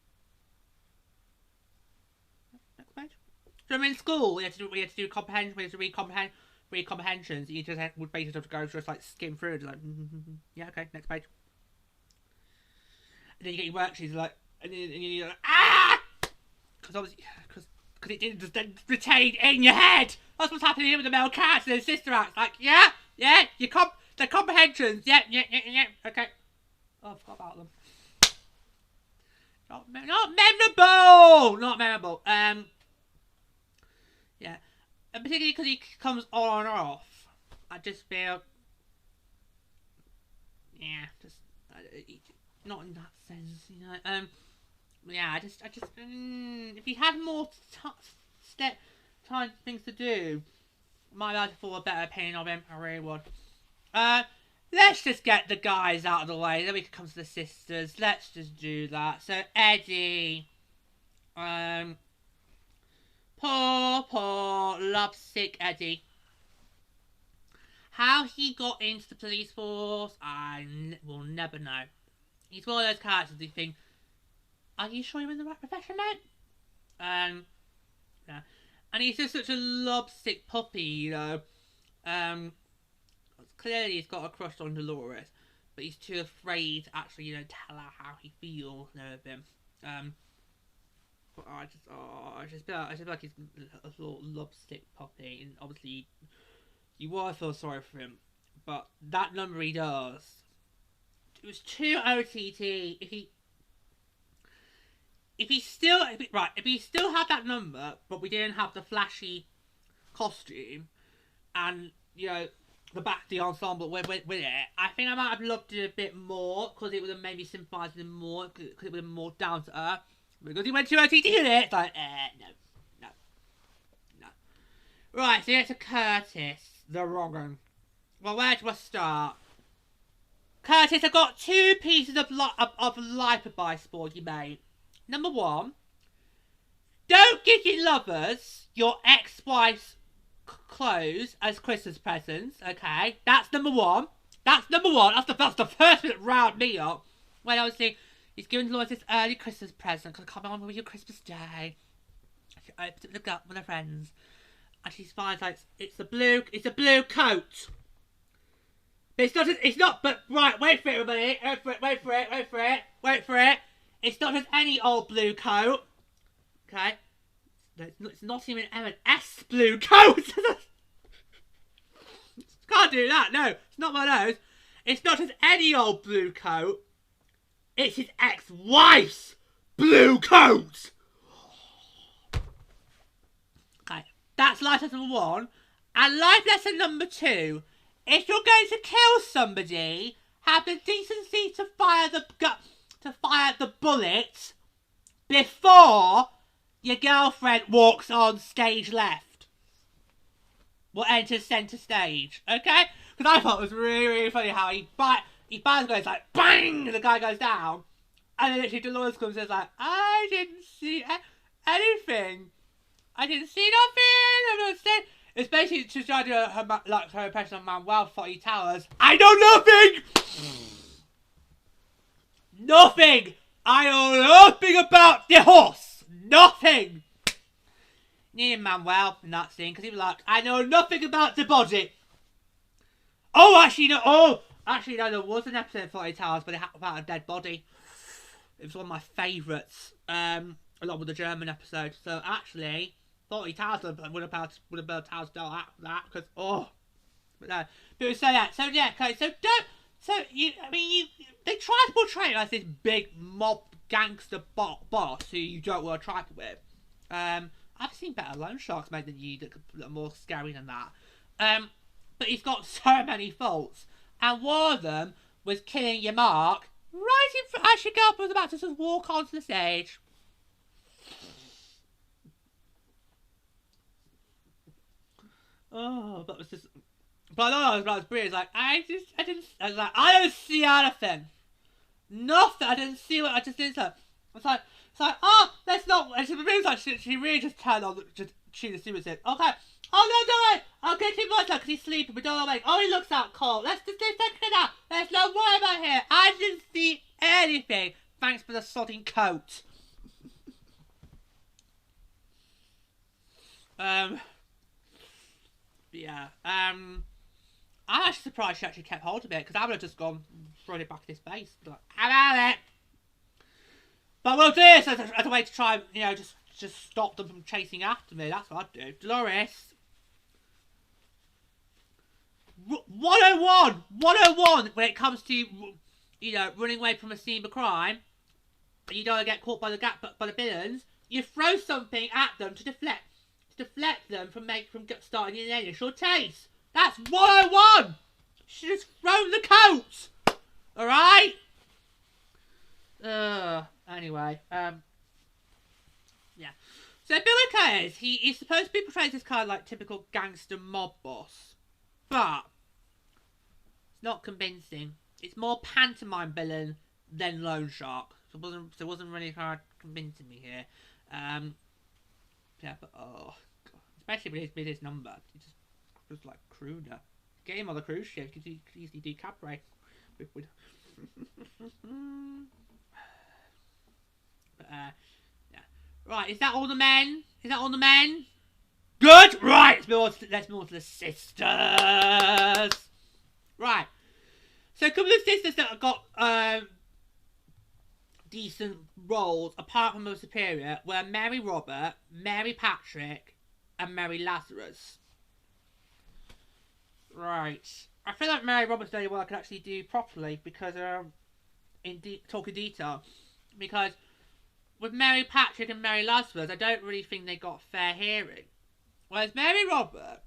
Next page. So I'm in school. We had to do comprehension. We had to read comprehensions. You just would basically have to go just like skim through it, like yeah, okay, next page. And then you get your worksheets like, and you're like, ah, because obviously, because it didn't just then retain in your head. That's what's happening here with the male cats and the sister acts. Like, yeah, the comprehensions, yeah, okay. Oh, I forgot about them. Not memorable. Yeah, and particularly because he comes on and off. I just feel, yeah, just not in that sense, you know. Yeah, I just, if he had more things to do, might have to form a better opinion of him. I really would. let's just get the guys out of the way, then we can come to the sisters. Let's just do that. So Eddie, poor lovesick Eddie. How he got into the police force, I will never know. He's one of those characters you think, are you sure you're in the right profession, mate? Yeah. And he's just such a lovesick puppy, you know. Clearly he's got a crush on Deloris, but he's too afraid to actually, you know, tell her how he feels and everything. But I just feel like he's a little lovesick puppy, and obviously you want to feel sorry for him, but that number he does, it was too OTT. If he still had that number, but we didn't have the flashy costume, and you know the ensemble with it, I think I might have loved it a bit more, because it would have made me sympathise with him more, because it would have been more down to earth. Because he went too OTT in it, it's like, no. Right, so it's a Curtis, the wrong one. Well, where do I start? Curtis, I've got two pieces of life advice for you, mate. Number one, don't give your lovers your ex-wife's clothes as Christmas presents, okay? That's number one. That's the first bit that riled me up. When I was saying, he's giving Lois this early Christmas present, because I come on with your Christmas day. She opens it, look up with her friends, and she finds like, it's a blue coat. But wait for it, everybody. Wait for it. It's not just any old blue coat. Okay? It's not even an M&S blue coat. Can't do that, no. It's not one of those. It's not just any old blue coat. It's his ex-wife's blue coat. Okay, that's life lesson number one. And life lesson number two. If you're going to kill somebody, have the decency to fire the bullet before your girlfriend walks on stage left. Will enter centre stage, okay? Because I thought it was really, really funny how he bangs goes like bang, and the guy goes down, and then literally Deloris comes and says like, I didn't see anything. I didn't see nothing. I'm not saying. It's basically to try to do her impression of Manuel 40 Towers. I know nothing. Nothing. I know nothing about the horse. Nothing. Near Manuel in that scene, because he was like, I know nothing about the body. Actually, no, there was an episode of 40 Towers, but it had about a dead body. It was one of my favourites, along with the German episode. So actually, 40 Towers would have been able to tell that, because, but no. But so yeah, okay, they try to portray it as this big mob gangster boss who you don't want to trifle with. I've seen better loan sharks made than you that are more scary than that. But he's got so many faults. And one of them was killing your mark right in front as your girlfriend was about to just walk onto the stage. That was just... But I was brilliant. Like, I don't see anything. Nothing. I didn't see what I just did. It's like, let's not. And it like she really just turned on, just she the super said, okay. Oh no, don't worry. I'll get him later because he's sleeping. But don't worry. Oh, he looks out cold. Let's just take it out. Let's not worry about him. I didn't see anything. Thanks for the sodding coat. Yeah. I'm actually surprised she actually kept hold of it, because I would have just gone thrown it back in his face. Like, how about it? But we'll do this as a way to try, you know, just stop them from chasing after me. That's what I'd do. Deloris. 101 when it comes to, you know, running away from a scene of crime, and you don't want to get caught by the villains. You throw something at them to deflect them from starting an initial chase. That's 101. She just thrown the coat. All right. Anyway, yeah. So Bill O'Keefe, he's supposed to be portrayed as kind of like typical gangster mob boss, but It's not convincing. It's more pantomime villain than loan shark. So it wasn't really hard convincing me here. Yeah, but God. Especially with his number, he just like crooner. Get him on the cruise ship because he could easily do cabaret. With but, yeah. Right, is that all the men? Is that all the men? Good! Right, let's move on to the sisters. Right. So a couple of sisters that have got decent roles, apart from Mother Superior, were Mary Robert, Mary Patrick, and Mary Lazarus. Right. I feel like Mary Robert's the only one I can actually do properly because talk in detail. Because with Mary Patrick and Mary Lazarus, I don't really think they got fair hearing. Whereas Mary Robert,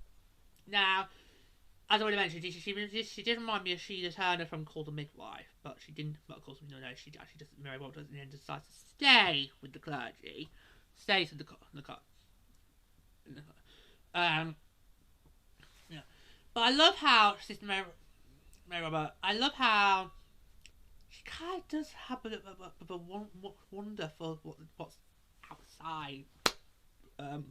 now, as I already mentioned, she did remind me of Sheila Turner from Call the Midwife, but she didn't. But of course, no, she actually just Mary Robert doesn't then decide to stay with the clergy, stays with the yeah. But I love how Sister Mary Robert. I love how she kind of does have a bit of a wonder for what's outside. Because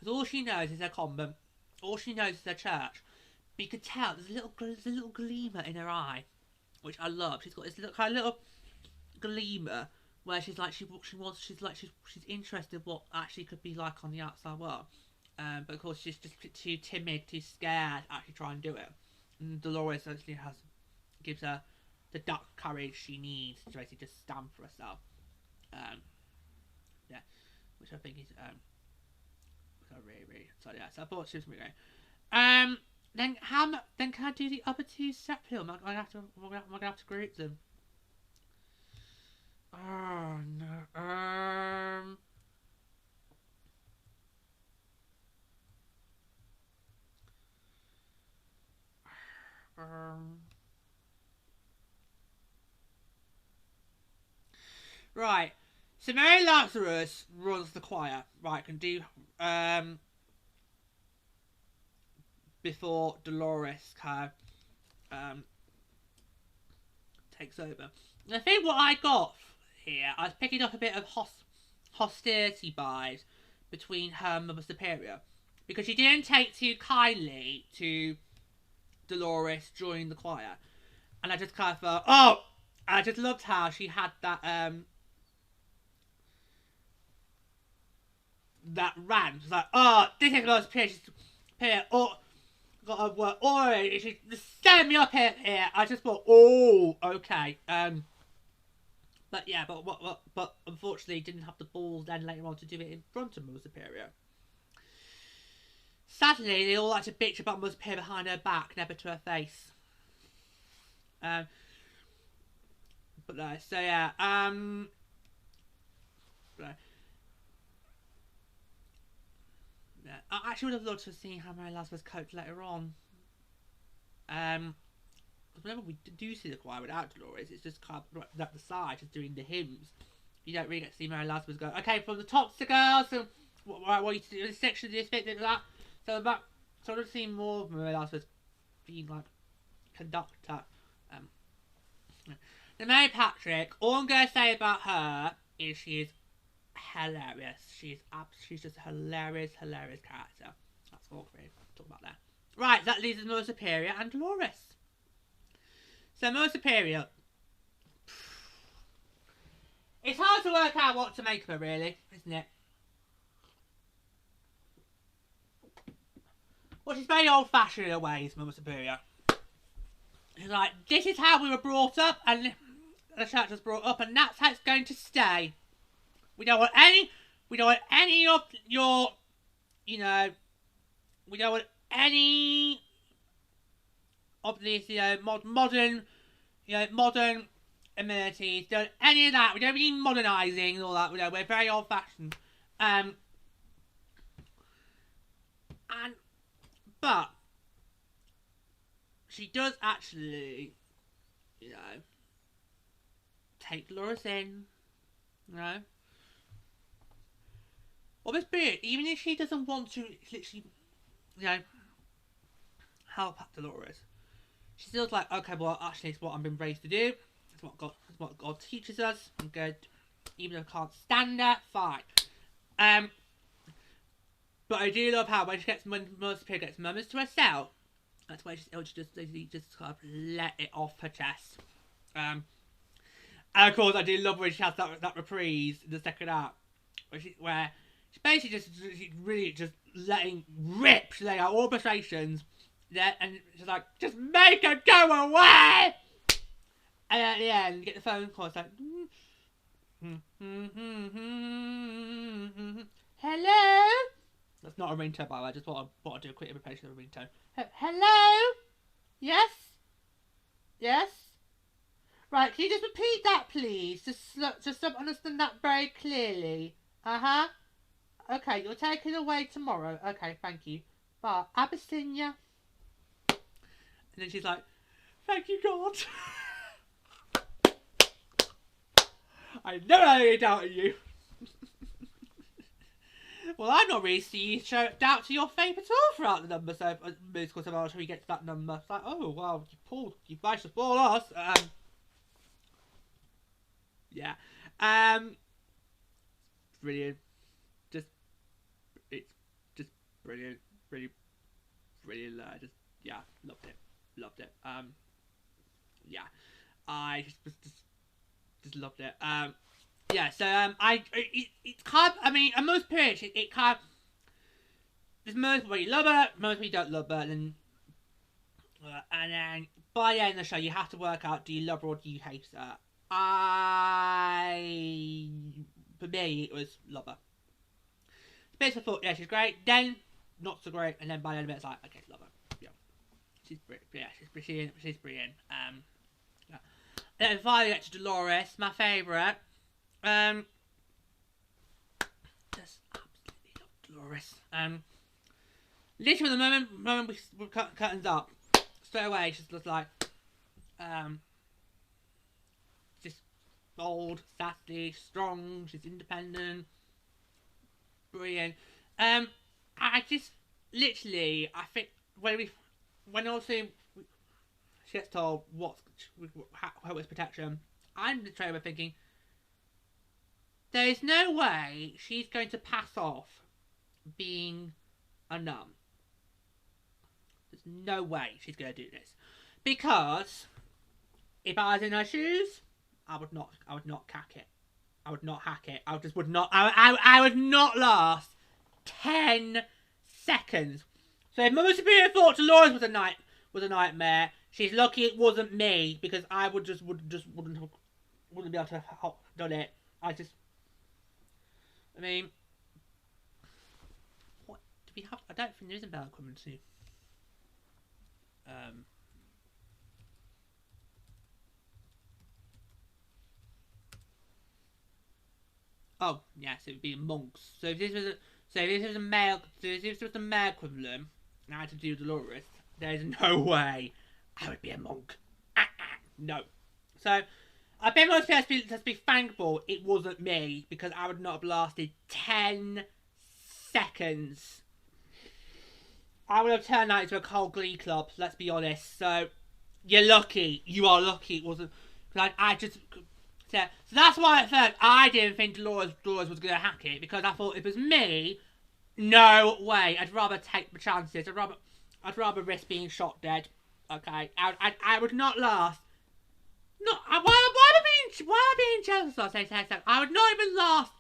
all she knows is her convent. All she knows is her church. But you could tell there's a little gleamer in her eye, which I love. She's got this little gleamer where she's interested in what actually could be like on the outside world. But of course she's just too timid, too scared to actually try and do it. And Deloris actually gives her the duck courage she needs to basically just stand for herself. Yeah, which I think is really so yeah. So I thought she was really great. Then can I do the other two separately? We're gonna have to group them. Oh no. Right. So Mary Lazarus runs the choir. Right, can do before Deloris takes over. And I think what I got here, I was picking up a bit of hostility vibes between her and Mother Superior, because she didn't take too kindly to Deloris joining the choir, and I just kind of thought, oh, I just loved how she had that that rant. It's like, oh, this is Mother Superior, or got a word, or she just stand me up here. I just thought, oh, okay. But yeah, but unfortunately didn't have the balls then later on to do it in front of Mother Superior. Sadly, they all like to bitch about Mother Superior behind her back, never to her face. But no, so yeah, yeah. I actually would have loved to have seen how Mary Lazarus coped later on. Whenever we do see the choir without Deloris, it's just kind of right at the side, just doing the hymns. You don't really get to see Mary Lazarus go, okay, from the top to girls, so what you to do this section, this bit, that. So that sort of seeing more of Mary Lazarus being like conductor. The Mary Patrick, all I'm going to say about her is she is hilarious. She's just a hilarious character. That's all we're talking about there. Right, that leaves us Mother Superior and Deloris. So Mother Superior, it's hard to work out what to make of her, really, isn't it? Well, she's very old-fashioned in her ways, Mother Superior. She's like, this is how we were brought up, and the church was brought up, and that's how it's going to stay. We don't want any of your, we don't want any of these, modern amenities. Don't any of that. We don't need modernising and all that. We're very old-fashioned. But she does actually, take Deloris in, Well, this being, even if she doesn't want to literally, help Deloris, She's still like, okay, well, actually, it's what I've been raised to do. It's what God teaches us. I'm good. Even if I can't stand it, fine. But I do love how when Mother Superior gets moments to herself, that's why she's able to just kind of let it off her chest. And of course, I do love when she has that reprise in the second act, where she basically she's really just letting rip. She's letting out all frustrations. Yeah, and she's like, just make her go away! And at the end, you get the phone call, it's like, hello? That's not a ringtone, by the way, I just thought I'd do a quick imitation of a ringtone. Hello? Yes? Yes? Right, can you just repeat that, please? Just so I understand that very clearly. Uh-huh. Okay, you're taken away tomorrow. Okay, thank you. Bye. Abyssinia. And then she's like, thank you, God. I never had any doubt in you. Well, I'm not really seeing you doubt to your faith at all throughout the number, so musical, so until we get to that number. It's like, oh, well, you managed to spoil us. Yeah. Brilliant. It's just brilliant. Really, brilliant. Yeah, loved it. Yeah. I just loved it. Yeah, so, it's kind of, I mean, at most periods, it kind of, there's moments where you love her, moments where you don't love her, and then, by the end of the show, you have to work out, do you love her or do you hate her? For me, it was love her. Basically, I thought, yeah, she's great, then, not so great, and then by the end of it, it's like, okay, love her. Yeah. She's brilliant. Yeah, she's brilliant. Yeah. Then finally, get to Deloris, my favourite. Just absolutely love Deloris. Literally the moment we curtains up, straight away she's just like, just bold, sassy, strong. She's independent, brilliant. I just literally, I think when also she gets told how it's protection, I'm the trailer thinking, there is no way she's going to pass off being a nun. There's no way she's going to do this. Because if I was in her shoes, I would not cack it. I would not hack it. I would not last 10 seconds. So if Mother Superior thought Deloris was a nightmare, she's lucky it wasn't me, because I wouldn't be able to have done it. I mean, what do we have? I don't think there is a bell equivalency. Oh, yes, it would be monks. So if this was a male equivalent, and I had to do Deloris, there's no way I would be a monk. No. So I bet most people let's be thankful it wasn't me, because I would not have lasted 10 seconds. I would have turned that into a cold glee club, let's be honest. So you're lucky. You are lucky it wasn't. So that's why at first I didn't think Deloris was going to hack it, because I thought if it was me, no way. I'd rather take the chances. I'd rather risk being shot dead. Okay, I would not last. No, why am I being jealous? I would not even last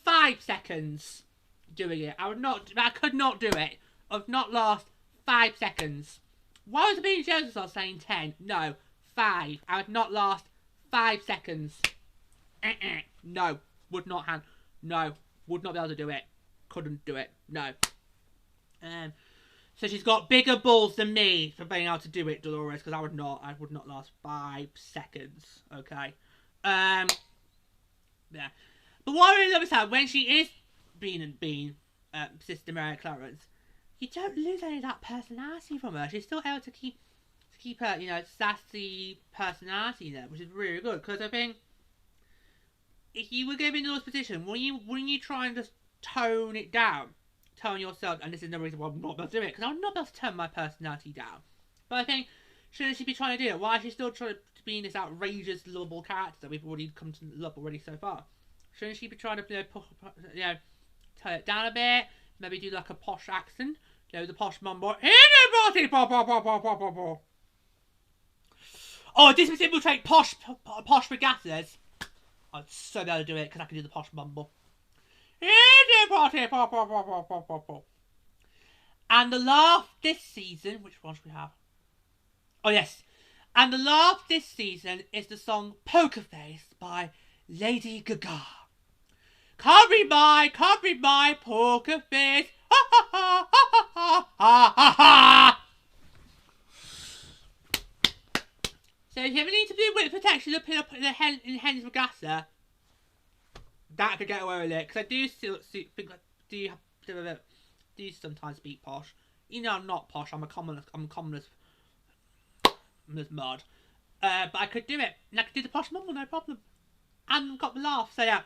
5 seconds doing it. I could not do it. I would not last 5 seconds. Why was I being jealous? I was saying 10. No, 5. I would not last 5 seconds. No, would not would not be able to do it. Couldn't do it. No. So she's got bigger balls than me for being able to do it, Deloris, because I would not last 5 seconds. Okay. Yeah. But what I really love is how when she is being Sister Mary Clarence, you don't lose any of that personality from her. She's still able to keep her, sassy personality there, which is really good. Because I think if you were going to be in Deloris' position, wouldn't you try and just tone it down? Tone yourself, and this is no reason why I'm not able to do it, because I'm not able to turn my personality down. But I think Shouldn't she be trying to do it? Why is she still trying to be in this outrageous, lovable character that we've already come to love already so far? Shouldn't she be trying to, turn it down a bit? Maybe do like a posh accent? The posh mumble. Oh, this was infiltrate posh regattas. I'd so be able to do it because I can do the posh mumble. And the laugh this season, which one should we have? Oh yes, and the laugh this season is the song Poker Face by Lady Gaga. Can't read my poker face. Ha ha ha ha ha ha ha ha. So if you ever need to do wit protection to pin up in Hen's regatta, that could get away with it. Because I do still think I do sometimes speak posh. I'm not posh. I'm common as mud. But I could do it. And I could do the posh mumble, no problem. And got the laugh. So yeah.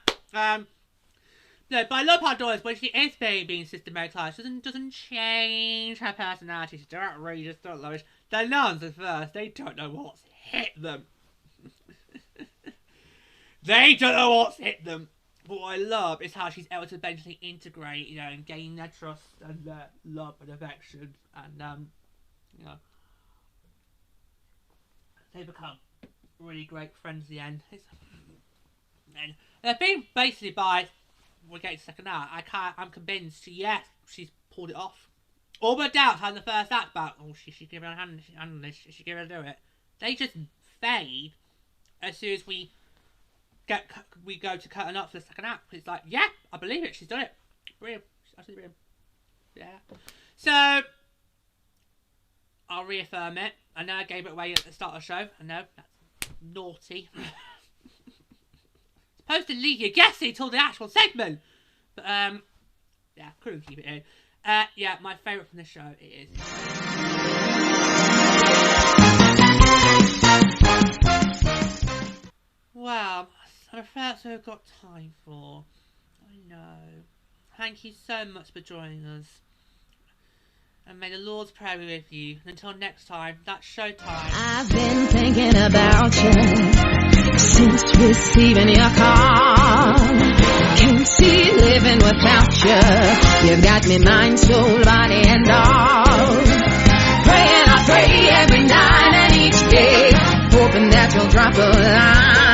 But I love how Doris, when she is being Sister Mary Clive, doesn't change her personality. She's still outrageous, still lowish. The nuns at first, they don't know what's hit them. They don't know what's hit them. But what I love is how she's able to eventually integrate, and gain their trust and their love and affection. And, they become really great friends at the end. And they're being basically we're getting to second act. I'm convinced, yes, she's pulled it off. All my doubts had in the first act about, she give her a hand on this, she give her to do it. They just fade as soon as we go to curtain up for the second act. It's like, yeah, I believe it, she's done it. Brilliant. She's absolutely brilliant. Yeah. So, I'll reaffirm it. I know I gave it away at the start of the show. I know, that's naughty. Supposed to leave you guessing till the actual segment. But, yeah, couldn't keep it in. Yeah, my favourite from the show, it is. Well, I'm afraid that's all I've got time for. I know. Thank you so much for joining us. And may the Lord's Prayer be with you. Until next time, that's Showtime. I've been thinking about you since receiving your call. Can't see living without you. You've got me mind, soul, body, and all. Praying, I pray every night and each day, hoping that you'll drop a line.